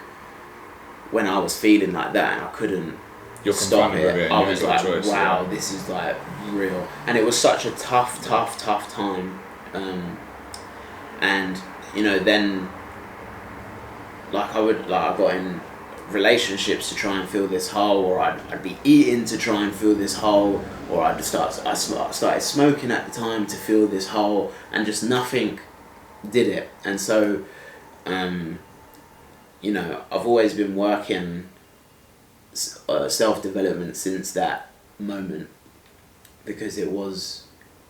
when I was feeling like that and I couldn't stop it. I was like, choice, wow, this is like real. And it was such a tough time. And you know, then like I got in relationships to try and fill this hole, or I'd be eating to try and fill this hole, or I started smoking at the time to fill this hole, and just nothing did it. And so, you know, I've always been working self-development since that moment, because it was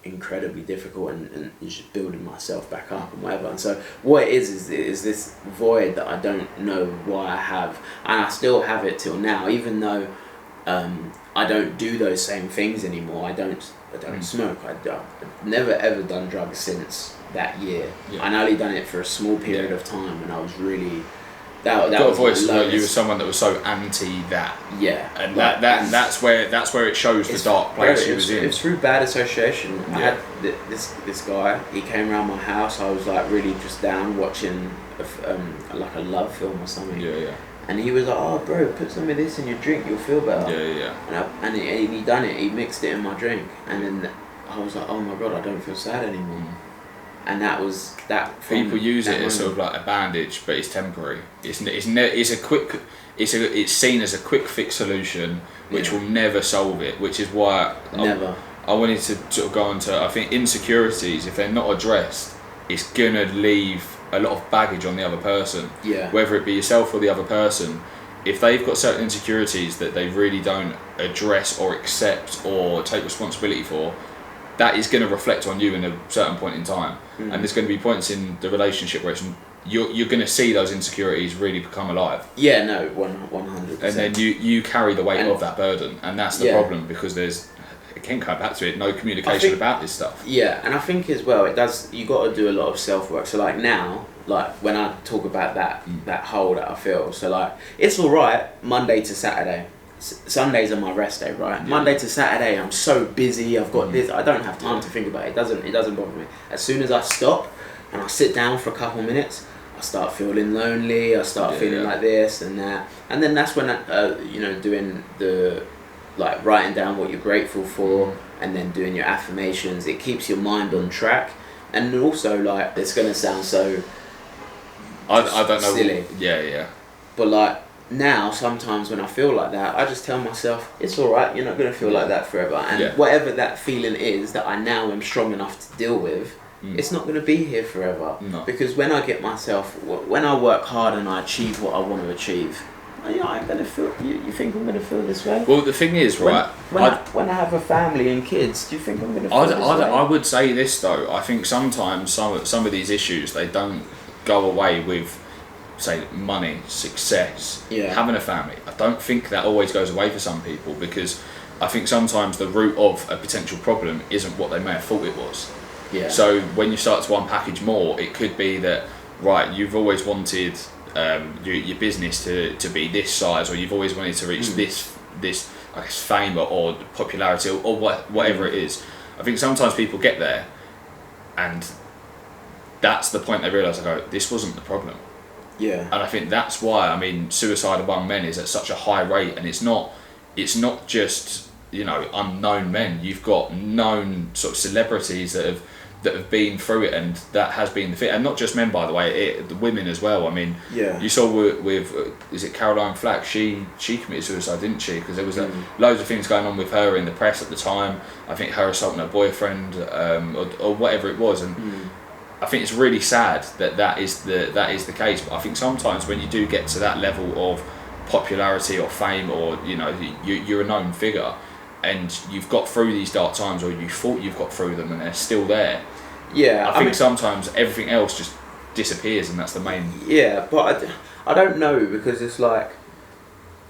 incredibly difficult and just building myself back up and whatever. And so what it is this void that I don't know why I have, and I still have it till now, even though I don't do those same things anymore. I don't smoke. I've never ever done drugs since that year. I only done it for a small period of time, and I was really that got was a voice like you were someone that was so anti that. Yeah. And that's where it shows the dark place you was in. It's through bad association. I had this guy. He came around my house. I was like really just down watching like a love film or something. Yeah. And he was like, "Oh, bro, put some of this in your drink. You'll feel better." Yeah. And he done it. He mixed it in my drink, and then I was like, "Oh my god, I don't feel sad anymore." And that was that. People use it as sort of like a bandage, but it's temporary. It's seen as a quick fix solution, which will never solve it. Which is why I wanted to sort of go on to, I think insecurities, if they're not addressed, it's gonna leave a lot of baggage on the other person. Yeah. Whether it be yourself or the other person, if they've got certain insecurities that they really don't address or accept or take responsibility for, that is going to reflect on you in a certain point in time. And there's going to be points in the relationship where you're going to see those insecurities really become alive. Yeah, no, 100%. And then you carry the weight of that burden, and that's the problem, because there's, again, come back to it, no communication about this stuff. Yeah, and I think as well, you got to do a lot of self-work. So like now, like when I talk about that hole that I feel, so like it's all right Monday to Saturday. Sundays are my rest day, right? Yeah. Monday to Saturday, I'm so busy. I've got this. I don't have time to think about it. It doesn't bother me. As soon as I stop and I sit down for a couple minutes, I start feeling lonely. I start feeling like this and that. And then that's when you know, doing the like writing down what you're grateful for, and then doing your affirmations. It keeps your mind on track, and also like it's gonna sound so. I don't know. Silly. Yeah. But like. Now, sometimes when I feel like that, I just tell myself, it's alright, you're not going to feel like that forever. And whatever that feeling is that I now am strong enough to deal with, it's not going to be here forever. No. Because when I get myself, when I work hard and I achieve what I want to achieve, I'm going to feel, you think I'm going to feel this way? Well, the thing is, right, when I have a family and kids, do you think I'm going to feel this way? I would say this though, I think sometimes some of these issues, they don't go away with, say, money, success, having a family. I don't think that always goes away for some people, because I think sometimes the root of a potential problem isn't what they may have thought it was. Yeah. So when you start to unpackage more, it could be that, right, you've always wanted your business to be this size, or you've always wanted to reach this I guess fame or popularity or whatever it is. I think sometimes people get there, and that's the point they realise, I go, this wasn't the problem. Yeah. And I think that's why, I mean, suicide among men is at such a high rate, and it's not just, you know, unknown men. You've got known sort of celebrities that have been through it, and that has been the fit. And not just men, by the way, the women as well. I mean, yeah. You saw with is it Caroline Flack? She committed suicide, didn't she? Because there was loads of things going on with her in the press at the time. I think her assaulting her boyfriend, or whatever it was, and I think it's really sad that is the case. But I think sometimes when you do get to that level of popularity or fame, or you know, you're a known figure, and you've got through these dark times, or you thought you've got through them, and they're still there. Yeah, I think sometimes everything else just disappears, and that's the main. Yeah, but I don't know, because it's like,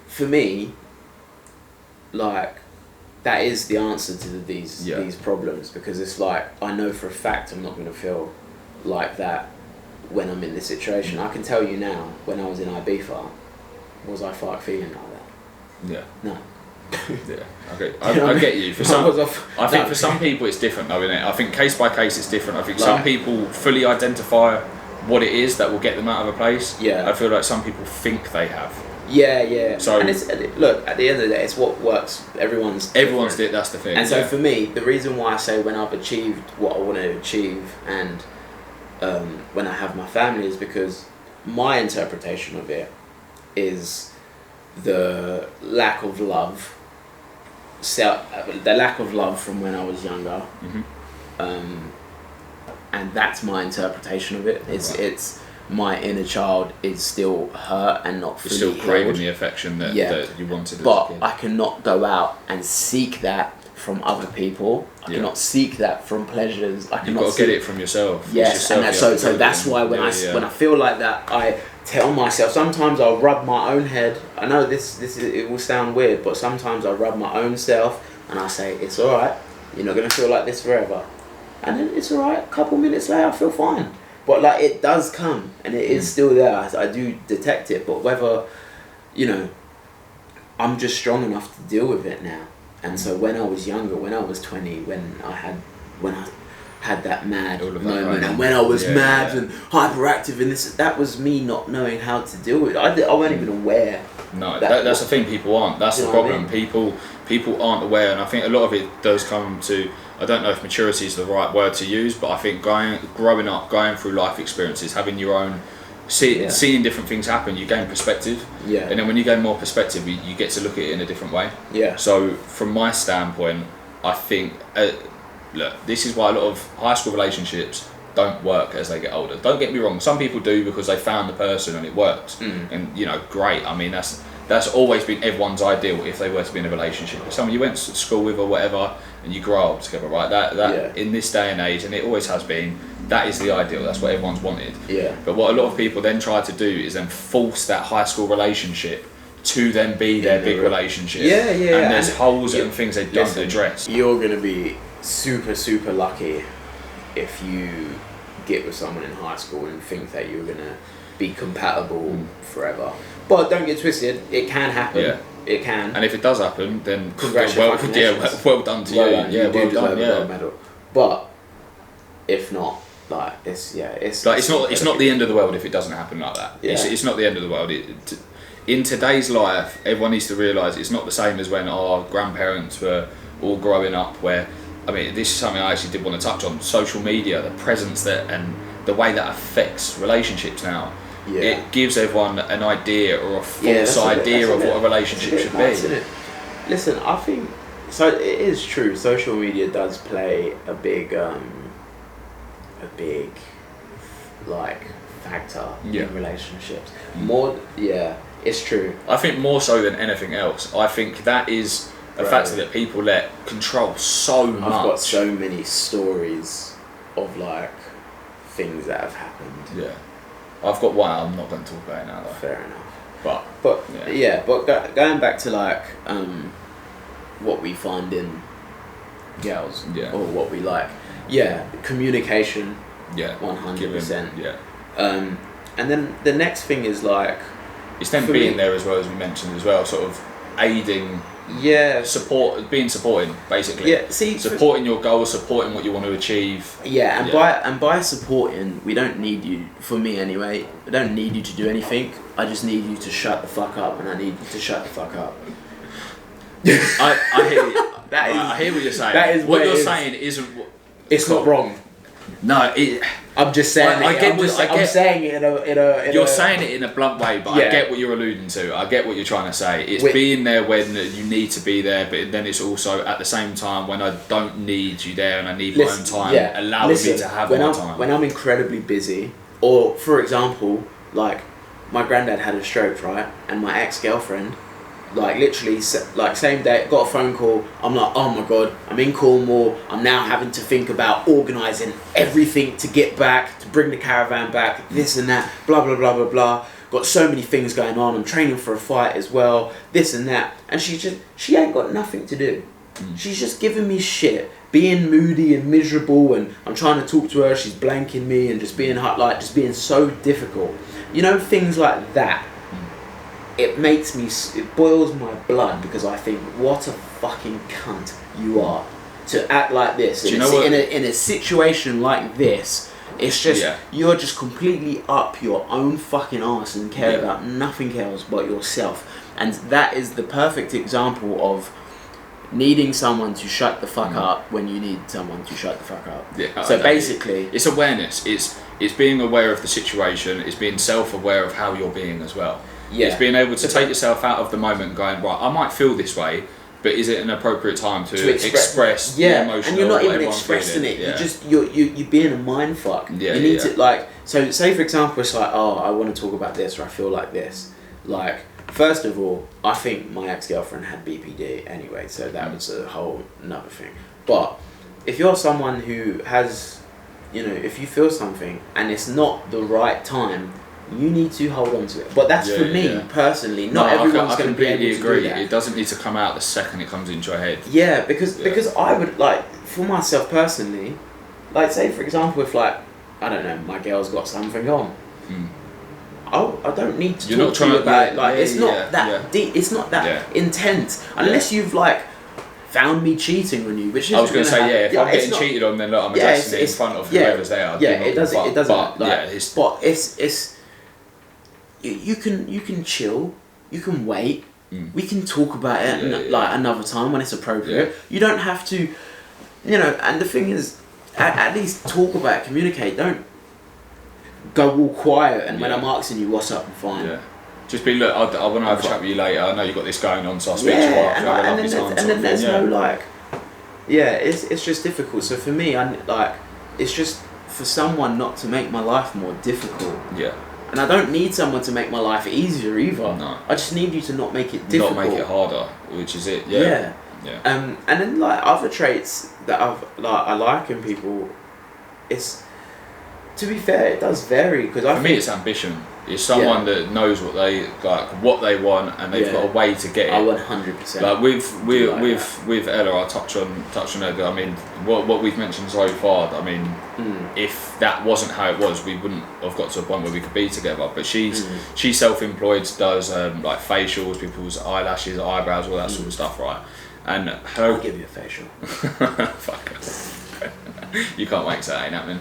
for me, like, that is the answer to these problems, because it's like, I know for a fact I'm not going to feel like that when I'm in this situation. I can tell you now, when I was in Ibiza, was I feeling like that? Yeah. No. Yeah, I get you. For some, I think for some people it's different, though, isn't it? I think case by case it's different. I think some people fully identify what it is that will get them out of a place. Yeah. I feel like some people think they have. Yeah. So, and look, at the end of the day, it's what works. Everyone's that's the thing. And so for me, the reason why I say when I've achieved what I want to achieve, and when I have my family, is because my interpretation of it is the lack of love. The lack of love from when I was younger, and that's my interpretation of it. It's my inner child is still hurt and not fully still craving healed. the affection that you wanted. But I cannot go out and seek that from other people. I cannot seek that from pleasures. You've got to get it from yourself. Yes, and so that's why when I feel like that, I tell myself, sometimes I'll rub my own head. I know it will sound weird, but sometimes I rub my own self and I say, it's alright, you're not going to feel like this forever. And then it's alright, a couple minutes later I feel fine. But like, it does come, and it is still there. I do detect it, but whether, you know, I'm just strong enough to deal with it now. And so when I was younger, when I was 20, when I had that mad moment, and when I was mad and hyperactive, and that was me not knowing how to deal with it. I wasn't even aware. No, that's the thing. People aren't. That's the problem. I mean? People aren't aware, and I think a lot of it does come to. I don't know if maturity is the right word to use, but I think growing up, going through life experiences, having your own, seeing different things happen, you gain perspective. Yeah. And then when you gain more perspective, you get to look at it in a different way. Yeah. So from my standpoint, I think. Look, this is why a lot of high school relationships don't work as they get older. Don't get me wrong, some people do because they found the person and it works. And, you know, great. I mean, that's always been everyone's ideal if they were to be in a relationship with someone you went to school with or whatever, and you grow up together, right? That in this day and age, and it always has been, that is the ideal. That's what everyone's wanted. Yeah. But what a lot of people then try to do is then force that high school relationship to then be their big relationship. Yeah. And there's holes and things they don't address. You're going to be super lucky if you get with someone in high school and think that you're going to be compatible forever. But don't get twisted, it can happen. Yeah. It can. And if it does happen, then congratulations. Well done to you. You do deserve a gold medal. But if not, like, it's not the end of the world if it doesn't happen like that. Yeah. It's not the end of the world. In today's life, everyone needs to realise it's not the same as when our grandparents were all growing up, where, I mean, this is something I actually did want to touch on. Social media, the presence that and the way that affects relationships now. Yeah. It gives everyone an idea or a false idea of what a relationship should be. Listen, I think so. It is true. Social media does play a big like factor in relationships. It's true. I think more so than anything else. I think that is a factor that people let control so much. I've got so many stories of like things that have happened. Yeah, I've got one. I'm not going to talk about it now though. Fair enough. But going back to like what we find in girls or what we like. Yeah, communication. Yeah. 100%. Yeah. And then the next thing is like, it's then for being me- there as well, as we mentioned as well, sort of aiding, yeah, being supporting basically. yeah. See, Supporting your goals, supporting what you want to achieve. yeah, and by supporting, we don't need you. For me, anyway, I don't need you to do anything. I just need you to shut the fuck up, and I need you to shut the fuck up. I hear you. I hear what you're saying. That is what you're it is. saying isn't. It's not wrong. No, I'm just saying. I'm saying it in a. You're saying it in a blunt way, but Yeah. I get what you're alluding to. I get what you're trying to say. It's Wait. being there when you need to be there, but then it's also at the same time when I don't need you there and I need my own time, allowing me to have my time. When I'm incredibly busy, or for example, like my granddad had a stroke, right, and my ex-girlfriend, like literally, like same day, got a phone call. I'm like, oh my god, I'm in Cornwall. I'm now having to think about organising everything to get back, to bring the caravan back, this and that, blah blah blah blah blah. Got so many things going on. I'm training for a fight as well, this and that, and she ain't got nothing to do. She's just giving me shit, being moody and miserable, and I'm trying to talk to her. She's blanking me and just being just being so difficult. You know, things like that. It boils my blood because I think, what a fucking cunt you are to act like this. In a situation like this, it's just, you're just completely up your own fucking arse and care about nothing else but yourself. And that is the perfect example of needing someone to shut the fuck up when you need someone to shut the fuck up. Yeah, so basically, it's awareness. It's being aware of the situation. It's being self-aware of how you're being as well. Yeah. It's being able to take yourself out of the moment and going, right, I might feel this way, but is it an appropriate time to express the emotion? And you're not even expressing it. Yeah. You're being a mind fuck. Yeah, you need to, like, so say for example, it's like, oh, I want to talk about this, or I feel like this. Like, first of all, I think my ex-girlfriend had BPD anyway, so that was a whole another thing. But if you're someone who has, if you feel something and it's not the right time, you need to hold on to it. But that's for me personally. Not everyone's going to be able to agree. do that. It doesn't need to come out the second it comes into your head. Yeah, because I would, like, for myself personally, like, say for example, if, like, I don't know, my girl's got something on, I don't need to talk to you about it. Like, it's not that deep. It's not that intense unless you've, like, found me cheating on you, which is. I was going to say, if I'm getting cheated on, then look, I'm addressing it in front of whoever's there. It doesn't. But it's. You can chill. You can wait. We can talk about it like another time when it's appropriate. Yeah. You don't have to, And the thing is, at least talk about it, communicate. Don't go all quiet. And when I'm asking you what's up, I'm fine. Yeah. Just be, look, I want to have a chat with you later. I know you've got this going on, so I'll speak to you after. And then there's no like, it's just difficult. So for me, it's just for someone not to make my life more difficult. Yeah. And I don't need someone to make my life easier either. No. I just need you to not make it difficult. Not make it harder, which is it. Yeah. And then like other traits that I like in people, it's, to be fair, it does vary because for me it's ambition. It's someone that knows what they want, and they've got a way to get it. 100%. Like with Ella, I touch on her. I mean, what we've mentioned so far. I mean, if that wasn't how it was, we wouldn't have got to a point where we could be together. But she's self-employed, does like facials, people's eyelashes, eyebrows, all that sort of stuff, right? And I'll give you a facial. Fuck it. You can't wait, so that ain't happening.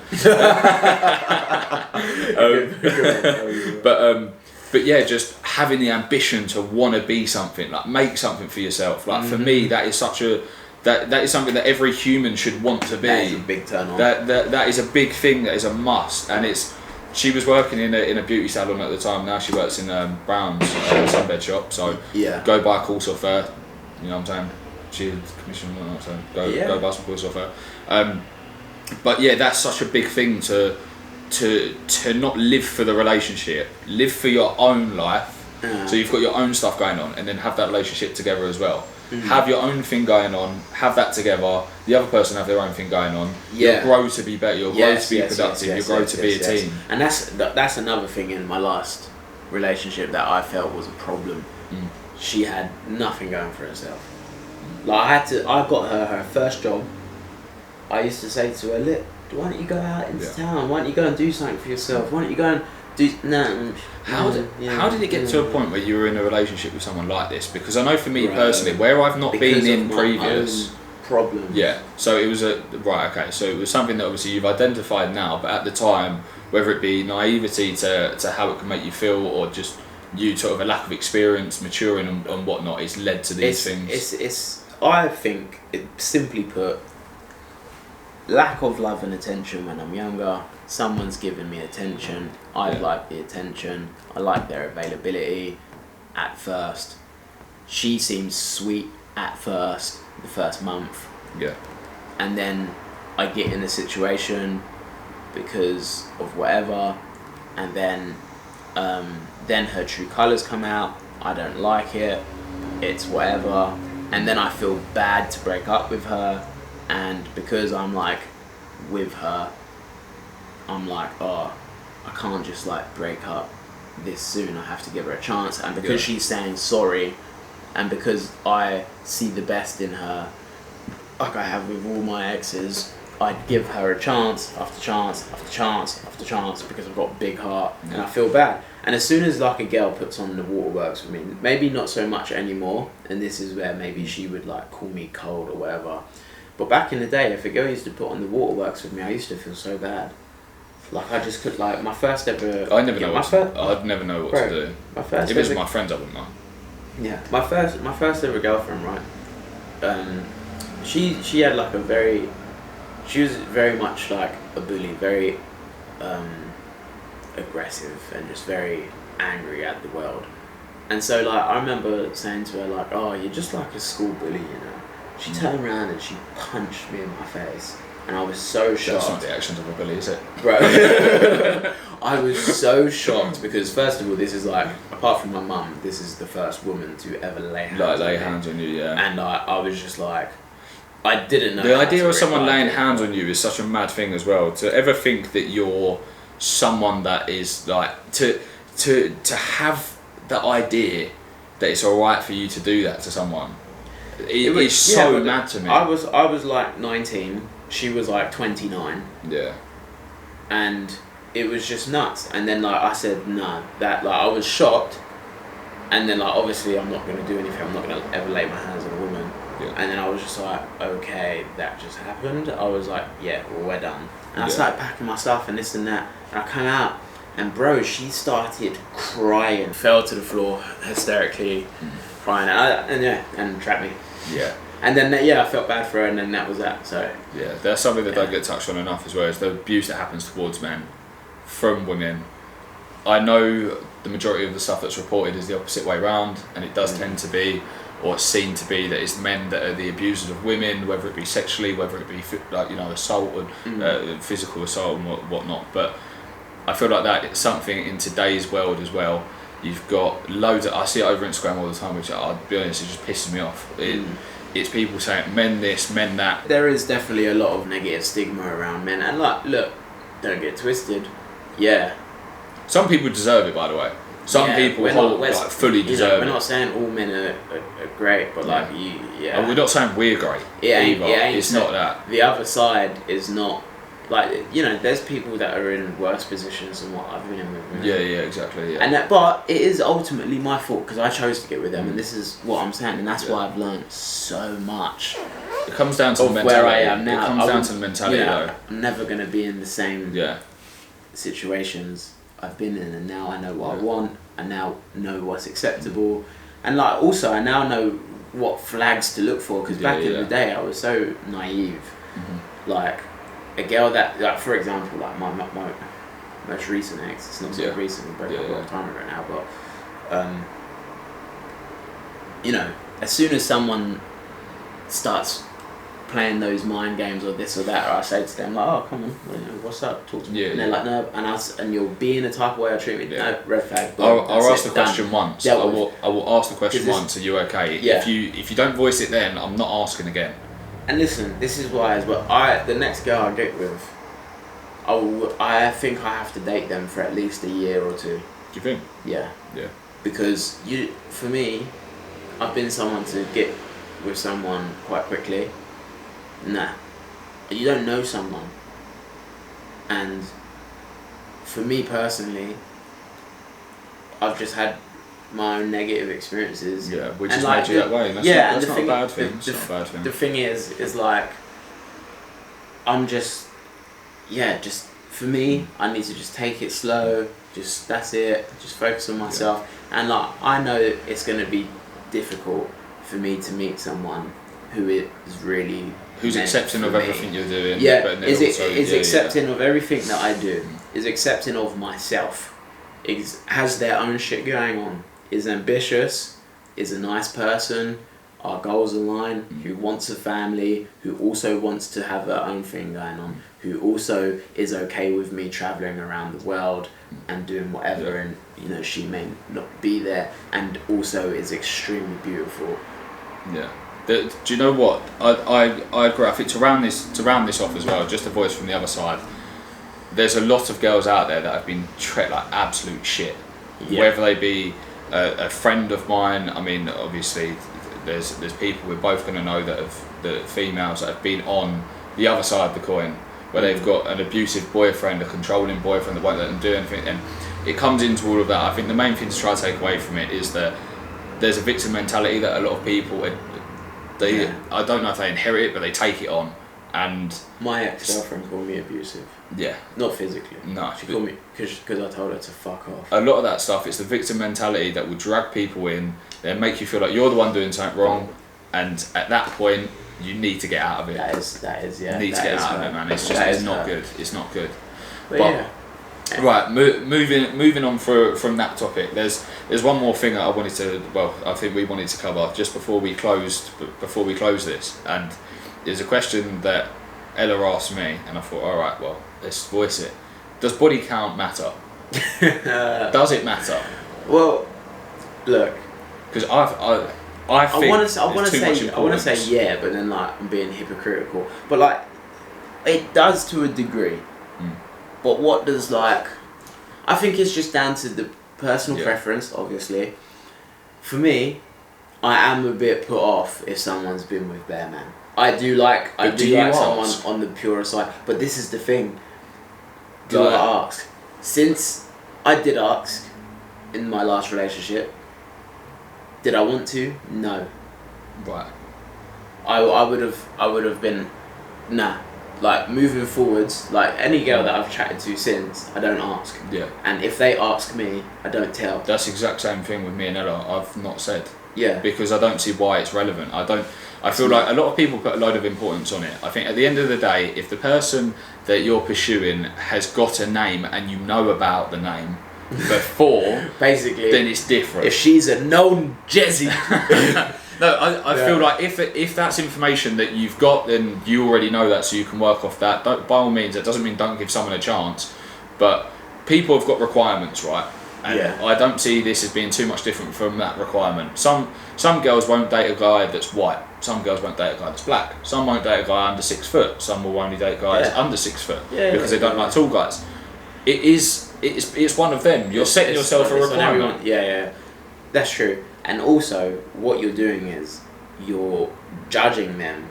But yeah, just having the ambition to want to be something, like make something for yourself. Like for me, that is that is something that every human should want to be. That is a big turn on. That is a big thing. That is a must. And she was working in a beauty salon at the time. Now she works in Brown's sunbed shop. So go buy a course off her. You know what I'm saying? She's commissioned, so go buy some course off her. But yeah, that's such a big thing to not live for the relationship, live for your own life. So you've got your own stuff going on, and then have that relationship together as well. Have your own thing going on, have that together. The other person have their own thing going on. You'll grow to be better. You'll grow to be productive. You'll grow to be a team. And that's another thing in my last relationship that I felt was a problem. She had nothing going for herself. Like I got her first job. I used to say to her, look, why don't you go out into town? Why don't you go and do something for yourself? Why don't you go and do... How did it get to a point where you were in a relationship with someone like this? Because I know for me personally, where I've not been in previous... problem. Yeah, so it was so it was something that obviously you've identified now, but at the time, whether it be naivety to how it can make you feel, or just you sort of a lack of experience, maturing and whatnot, it's led to these things. I think, simply put, lack of love and attention when I'm younger. Someone's giving me attention, I like the attention, I like their availability at first. She seems sweet at first, the first month. Yeah. And then I get in a situation because of whatever, and then her true colours come out. I don't like it. It's whatever. And then I feel bad to break up with her, and because I'm like with her, I'm like, oh, I can't just like break up this soon. I have to give her a chance. And because she's saying sorry, and because I see the best in her, like I have with all my exes, I'd give her a chance after chance after chance after chance, because I've got a big heart and I feel bad. And as soon as like a girl puts on the waterworks with me, maybe not so much anymore, and this is where maybe she would like call me cold or whatever, but back in the day, if a girl used to put on the waterworks with me, I used to feel so bad. Like I just could, like my first ever... I'd never know what to do. My first if it was my friends, I wouldn't know. Yeah, my first ever girlfriend, right? She had like she was very much like a bully, very aggressive and just very angry at the world. And so like I remember saying to her like, oh, you're just like a school bully, you know. She turned around and she punched me in my face, and I was so shocked. That's not the actions of a bully, is it? Bro. I was so shocked because first of all, this is like, apart from my mum, this is the first woman to ever lay hands on you, yeah. And I was just like, I didn't know. The idea of someone laying hands on you is such a mad thing as well. To ever think that you're someone that is like to have the idea that it's alright for you to do that to someone. It is so mad to me. I was like 19. She was like 29. Yeah. And it was just nuts. And then like I said, no, that like I was shocked. And then like obviously I'm not gonna do anything. I'm not gonna ever lay my hands on a woman. Yeah. And then I was just like, okay, that just happened. I was like, yeah, well, we're done. And I started packing my stuff and this and that. And I came out, and bro, she started crying, fell to the floor hysterically, crying, and trapped me. Yeah. And then I felt bad for her, and then that was that. So yeah, there's something that don't get touched on enough as well, is the abuse that happens towards men from women. I know the majority of the stuff that's reported is the opposite way around, and it does tend to be, or seen to be, that it's men that are the abusers of women, whether it be sexually, whether it be like assault and physical assault and whatnot. But I feel like that is something in today's world as well. You've got loads of, I see it over Instagram all the time, which I'll be honest, it just pisses me off. It's people saying men this, men that. There is definitely a lot of negative stigma around men, and like, look, don't get twisted. Yeah. Some people deserve it, by the way. Some people fully deserve it. We're not saying all men are great, but like And we're not saying we're great. It's not that. The other side is not, like, there's people that are in worse positions than what I've been in with. Yeah, exactly. Yeah. And but it is ultimately my fault because I chose to get with them, and this is what I'm saying, and that's why I've learned so much. It comes down to the mentality. Where I am now. It comes down to the mentality, though. I'm never going to be in the same situations I've been in, and now I know what I want. I now know what's acceptable, and like also I now know what flags to look for, because back in the day I was so naive. Like a girl that, like, for example, like my most recent ex, it's not so recent, we broke up a long time ago now, but as soon as someone starts playing those mind games or this or that, or I say to them like, oh, come on, what's up, talk to me, and they're like, no, and you're being the type of way I treat me, no, red flag. I'll ask the question once. I will ask the question once. Are you okay? If you don't voice it, then I'm not asking again. And listen, this is why as well. The next girl I get with, I think I have to date them for at least a year or two. Do you think? Yeah. Yeah. Because for me, I've been someone to get with someone quite quickly. Nah. you don't know someone. And for me personally, I've just had my own negative experiences. Yeah, which and has like, made you that way. And that's not a bad thing. It's not a bad thing. The thing is like, I'm just for me, I need to just take it slow. That's it. Just focus on myself. Yeah. And like, I know it's gonna be difficult for me to meet someone who is really who's accepting of everything you're doing. Yeah, but is accepting of everything that I do. Is accepting of myself. Has their own shit going on. Is ambitious. Is a nice person. Our goals align. Who wants a family. Who also wants to have her own thing going on. Who also is okay with me traveling around the world and doing whatever. And you know, she may not be there. And also is extremely beautiful. Yeah. Do you know what? I agree. I think to round this off as well, just a voice from the other side. There's a lot of girls out there that have been treated like absolute shit. Yeah. Whether they be a friend of mine. I mean, obviously, there's people we're both going to know the females that have been on the other side of the coin, where they've got an abusive boyfriend, a controlling boyfriend that won't let them do anything, and it comes into all of that. I think the main thing to try to take away from it is that there's a victim mentality that a lot of people. I don't know if they inherit it, but they take it on. And my ex-girlfriend called me abusive. Yeah. Not physically. No. She called me because I told her to fuck off. A lot of that stuff, it's the victim mentality that will drag people in, then make you feel like you're the one doing something wrong, and at that point, you need to get out of it. That is, yeah. You need to get out of it, man. It's just, it's not good. It's not good. But yeah. Right, moving on from that topic. There's one more thing that I think we wanted to cover just before we closed this, and there's a question that Ella asked me, and I thought, all right, well, let's voice it. Does body count matter? Does it matter? Well, look, because I think I want to say yeah, but then like I'm being hypocritical. But like, it does to a degree. But what does I think it's just down to the personal preference, obviously. For me, I am a bit put off if someone's been with their man. I do like someone on the purer side, but this is the thing. Do I ask? Since I did ask in my last relationship, did I want to? No. Right. I would have been nah. Like moving forwards, like any girl that I've chatted to since, I don't ask. Yeah. And if they ask me, I don't tell. That's the exact same thing with me and Ella. I've not said. Yeah. Because I don't see why it's relevant. I feel like a lot of people put a load of importance on it. I think at the end of the day, if the person that you're pursuing has got a name and you know about the name before, basically, then it's different. If she's a known Jezzy. No, I feel like if that's information that you've got, then you already know that, so you can work off that. By all means, it doesn't mean don't give someone a chance, but people have got requirements, right? And I don't see this as being too much different from that requirement. Some girls won't date a guy that's white. Some girls won't date a guy that's black. Some won't date a guy under 6 foot. Some will only date guys under 6 foot because they don't like tall guys. It's one of them. You're setting yourself a requirement. Yeah, that's true. And also, what you're doing is you're judging them.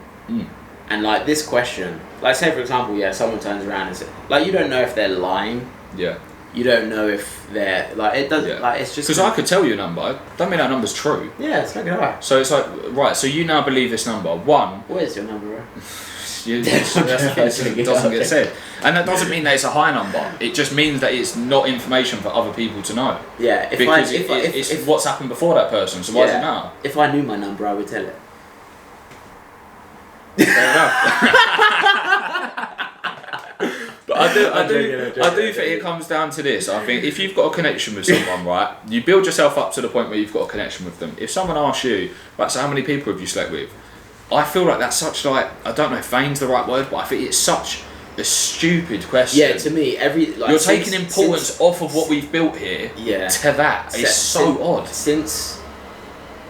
And like this question, like say for example, someone turns around and says, like you don't know if they're lying. Yeah. You don't know if they're like it doesn't like it's just because I could tell you a number. I don't mean that number's true. Yeah, it's not gonna. So it's like right. So you now believe this number. One. What is your number, bro? It doesn't get said, and that doesn't mean that it's a high number. It just means that it's not information for other people to know. Yeah, it's what's happened before that person. So why does it matter? If I knew my number, I would tell it. Fair enough. But I do think it comes down to this. I think if you've got a connection with someone, right, you build yourself up to the point where you've got a connection with them. If someone asks you, right, so how many people have you slept with? I feel like that's such I don't know if vain's the right word, but I think it's such a stupid question. Yeah, to me, you're taking importance off of what we've built here to that. It's so odd. Since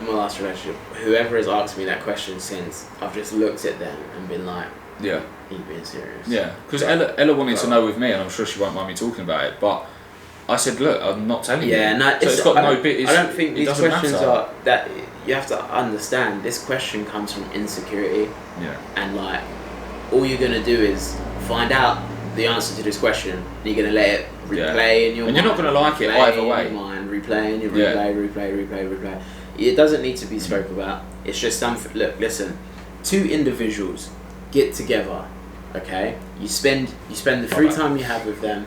my last relationship, whoever has asked me that question since, I've just looked at them and been like, yeah. Are you being serious? Yeah, because Ella wanted to know with me, and I'm sure she won't mind me talking about it, but I said, look, I'm not telling you. Yeah, no, it's got no bit. I don't think these questions matter. are that. You have to understand. This question comes from insecurity. Yeah. And like, all you're gonna do is find out the answer to this question, and you're gonna let it replay in your mind. And you're not gonna like it either way. Replay in your replay. It doesn't need to be spoke about. It's just something. Look, listen. Two individuals get together. Okay, you spend the free time you have with them.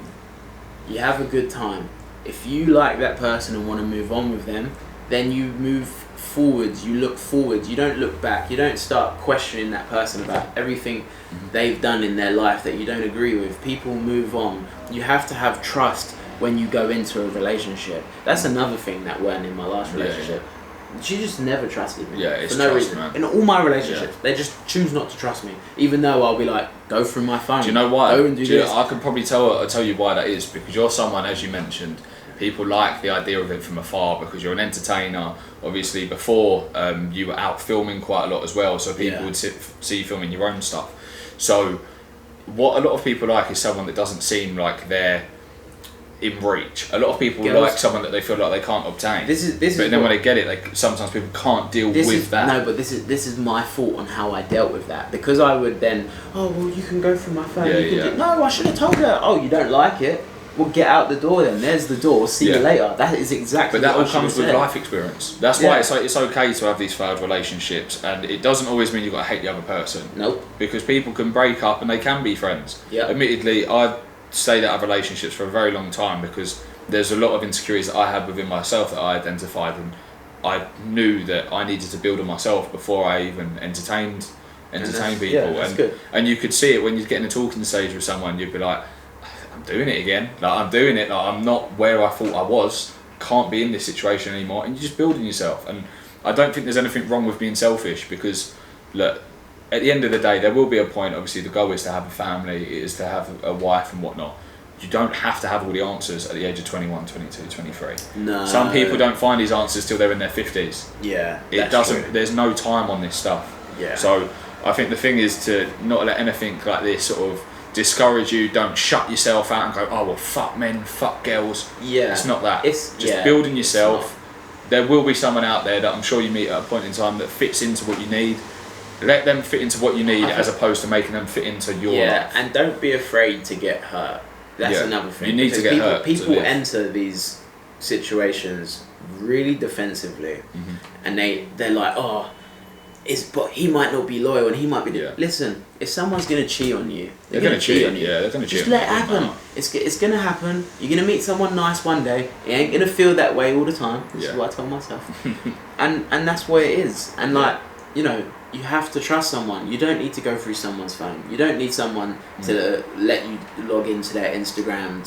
You have a good time. If you like that person and want to move on with them, then you move forwards. You look forwards. You don't look back. You don't start questioning that person about everything they've done in their life that you don't agree with. People move on. You have to have trust when you go into a relationship. That's another thing that went in my last relationship. She just never trusted me. Yeah, it's for no trust, reason. man. In all my relationships, they just choose not to trust me. Even though I'll be like, go through my phone. Do you know why? Go and do this. I can probably tell you why that is, because you're someone, as you mentioned, people like the idea of it from afar because you're an entertainer. Obviously, before you were out filming quite a lot as well, so people would see you filming your own stuff. So, what a lot of people like is someone that doesn't seem like they're in reach. A lot of people like someone that they feel like they can't obtain. But then when they get it, sometimes people can't deal with that. No, but this is my fault on how I dealt with that, because I would then, oh well, you can go through my phone. No, I should have told her. Oh, you don't like it? Well, get out the door then. There's the door. See you later. That is exactly. But that what all comes with life experience. That's why it's okay to have these failed relationships, and it doesn't always mean you've got to hate the other person. Nope. Because people can break up and they can be friends. Yeah. Admittedly, I've stayed out of relationships for a very long time because there's a lot of insecurities that I had within myself that I identified, and I knew that I needed to build on myself before I even entertain people. Yeah, that's good. And you could see it when you get in a talking stage with someone. You'd be like, I'm doing it again. I'm doing it. I'm not where I thought I was. Can't be in this situation anymore. And you're just building yourself. And I don't think there's anything wrong with being selfish, because look, at the end of the day, there will be a point. Obviously, the goal is to have a family, it is to have a wife and whatnot. You don't have to have all the answers at the age of 21, 22, 23. No. Some people don't find these answers till they're in their 50s. Yeah. It doesn't. True. There's no time on this stuff. Yeah. So I think the thing is to not let anything like this sort of discourage you. Don't shut yourself out and go, oh well, fuck men, fuck girls. Yeah. It's not that. It's just building yourself. There will be someone out there that I'm sure you meet at a point in time that fits into what you need. Let them fit into what you need as opposed to making them fit into your life. Yeah, and don't be afraid to get hurt. That's another thing. You need to get hurt. People enter these situations really defensively, and they're like, oh, but he might not be loyal, and he might be. Listen, if someone's gonna cheat on you, they're gonna cheat on you. Yeah, they're gonna cheat. Just let it happen. It's gonna happen. You're gonna meet someone nice one day. It ain't gonna feel that way all the time. This is what I tell myself, and that's what it is. And like, you know, you have to trust someone. You don't need to go through someone's phone. You don't need someone to let you log into their Instagram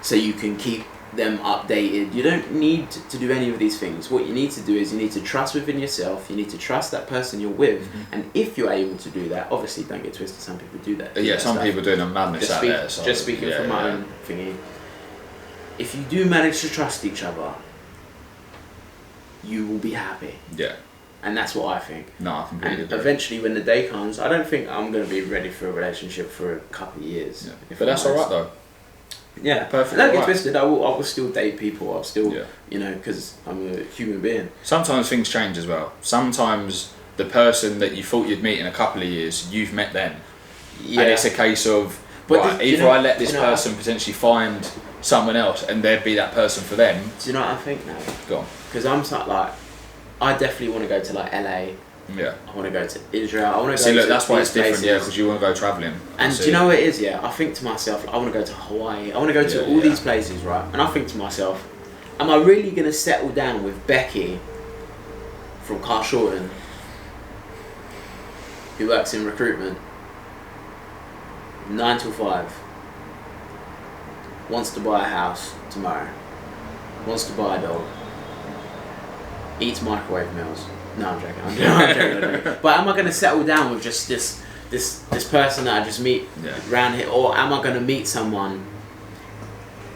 so you can keep them updated. You don't need to do any of these things. What you need to do is you need to trust within yourself. You need to trust that person you're with. And if you're able to do that, obviously don't get twisted. Some people do that. Some people doing a madness out there. So just speaking from my own thingy. If you do manage to trust each other, you will be happy. Yeah. And that's what I think. No, I completely agree. Eventually, when the day comes, I don't think I'm going to be ready for a relationship for a couple of years. Yeah. But that's alright though. Yeah, perfect. Don't get twisted. I will still date people. I'll still, you know, because I'm a human being. Sometimes things change as well. Sometimes the person that you thought you'd meet in a couple of years, you've met them. Yeah. And it's a case of, either I let this person potentially find someone else and there'd be that person for them. Do you know what I think now? Go on. Because I'm like, I definitely want to go to like LA. Yeah. I want to go to Israel. I want to go. See, look, that's why it's different, because you want to go travelling. And do you know what it is? Yeah, I think to myself, I want to go to Hawaii. I want to go to all these places, right? And I think to myself, am I really going to settle down with Becky from Carshalton, who works in recruitment, 9 till 5, wants to buy a house tomorrow, wants to buy a dog, eats microwave meals? No, I'm joking. I'm joking. But am I going to settle down with just this person that I just meet around here, or am I going to meet someone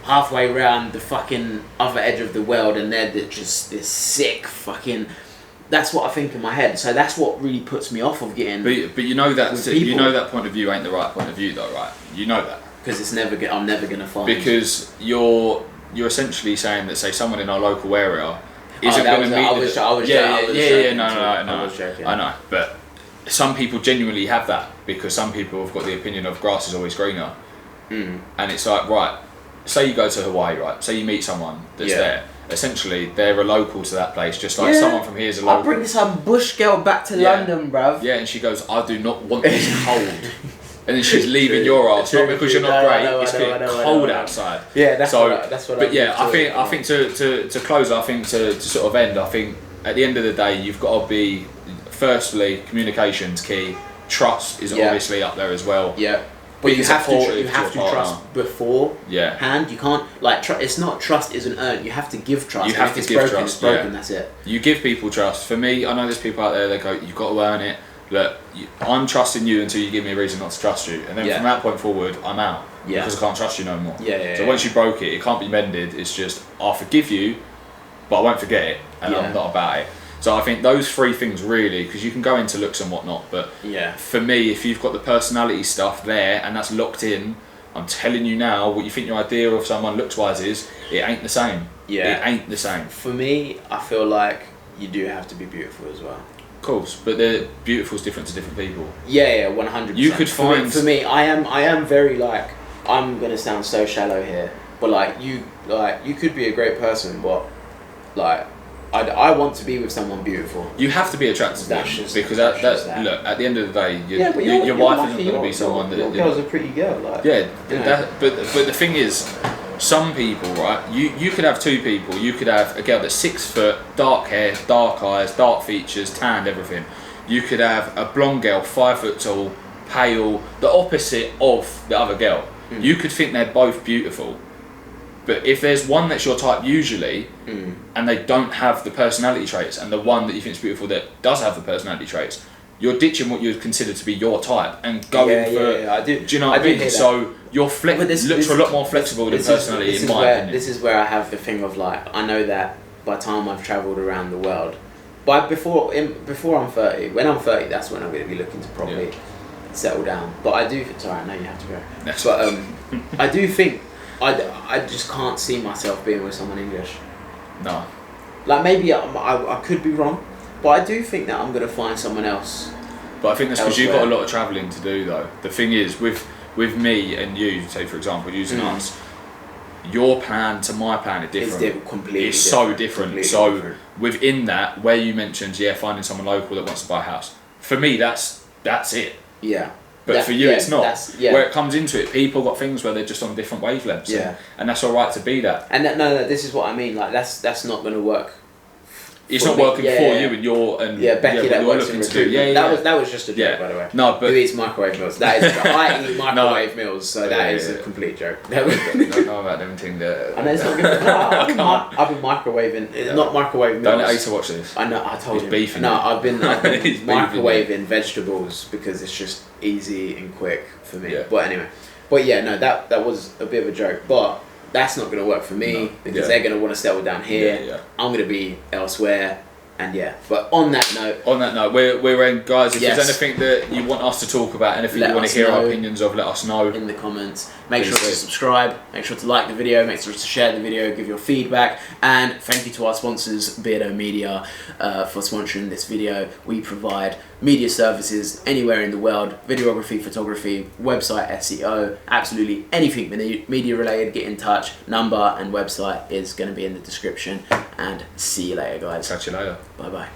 halfway around the fucking other edge of the world and they're just this sick fucking? That's what I think in my head. So that's what really puts me off of getting. But you know that that point of view ain't the right point of view though, right? You know that because I'm never going to find. Because you're essentially saying that, say, someone in our local area isn't going to meet. I was joking. No. I know, but some people genuinely have that, because some people have got the opinion of grass is always greener. And it's like, right, say you go to Hawaii, right? Say you meet someone that's there. Essentially, they're a local to that place, just like someone from here is a local. I'll bring some bush girl back to London, bruv. Yeah, and she goes, I do not want this cold. And then she's leaving your ass, not because you're not great, it's getting cold outside. Yeah, that's what But yeah, I think to close, I think to sort of end, I think at the end of the day, you've got to be, firstly, communication's key. Trust is obviously up there as well. Yeah. But you have to trust beforehand. You can't it's not trust isn't earned. You have to give trust. You have to give trust. It's broken. That's it. You give people trust. For me, I know there's people out there that go, you've got to earn it. Look, I'm trusting you until you give me a reason not to trust you, and then from that point forward, I'm out because I can't trust you no more. So once you broke it, it can't be mended. It's just, I'll forgive you, but I won't forget it, and I'm not about it. So I think those three things really, because you can go into looks and whatnot, but for me, if you've got the personality stuff there and that's locked in, I'm telling you now, what you think your idea of someone looks-wise is, it ain't the same. It ain't the same. For me, I feel like you do have to be beautiful as well. Of course, but the beautiful is different to different people. 100%. You could find... For me, I am very like, I'm going to sound so shallow here, but you could be a great person, but I want to be with someone beautiful. You have to be attracted to them, because look, at the end of the day, your wife isn't going to be someone that... Your girl's a pretty girl. But the thing is, some people, right, you could have two people. You could have a girl that's 6 foot, dark hair, dark eyes, dark features, tanned, everything. You could have a blonde girl, 5 foot tall, pale, the opposite of the other girl. You could think they're both beautiful. But if there's one that's your type usually, and they don't have the personality traits, and the one that you think is beautiful that does have the personality traits, you're ditching what you would consider to be your type and going for... I do. Do you know what I mean? So your looks are a lot more flexible than personality, in my opinion. This is where I have the thing of I know that by the time I've travelled around the world, but before I'm 30, when I'm 30, that's when I'm going to be looking to probably settle down. But I do... Sorry, I know you have to go. But I do think... I just can't see myself being with someone English. No. Maybe I could be wrong, but I do think that I'm going to find someone else. But I think that's because you've got a lot of travelling to do, though. The thing is, with me and you, say for example, using us, your plan to my plan are different. It's completely It's different. so different. So within that, where you mentioned, finding someone local that wants to buy a house. For me, that's it. Yeah. But for you, it's not. Where it comes into it, people got things where they're just on different wavelengths. And that's all right to be that. And no, this is what I mean. That's not going to work. It's not working for you and your Becky that works in recruitment. That was just a joke, by the way. No, but who eats microwave meals? That is. I eat microwave meals, so that is a complete joke. I don't know about them things that. I know it's not good. I've been microwaving. Not microwave meals. Don't let Asa watch this. I know. I told him. Beefing. No, I've been microwaving vegetables because it's just easy and quick for me. But anyway, that was a bit of a joke, but. That's not going to work for me because they're going to want to settle down here. I'm going to be elsewhere, and but on that note, we're guys. If there's anything that you want us to talk about, anything you want to hear our opinions of, let us know in the comments. Make sure to subscribe. Make sure to like the video. Make sure to share the video. Give your feedback, and thank you to our sponsors, Beardo Media, for sponsoring this video. We provide media services anywhere in the world: videography, photography, website SEO, absolutely anything media related. Get in touch. Number and website is going to be in the description. And see you later, guys. Catch you later. Bye bye.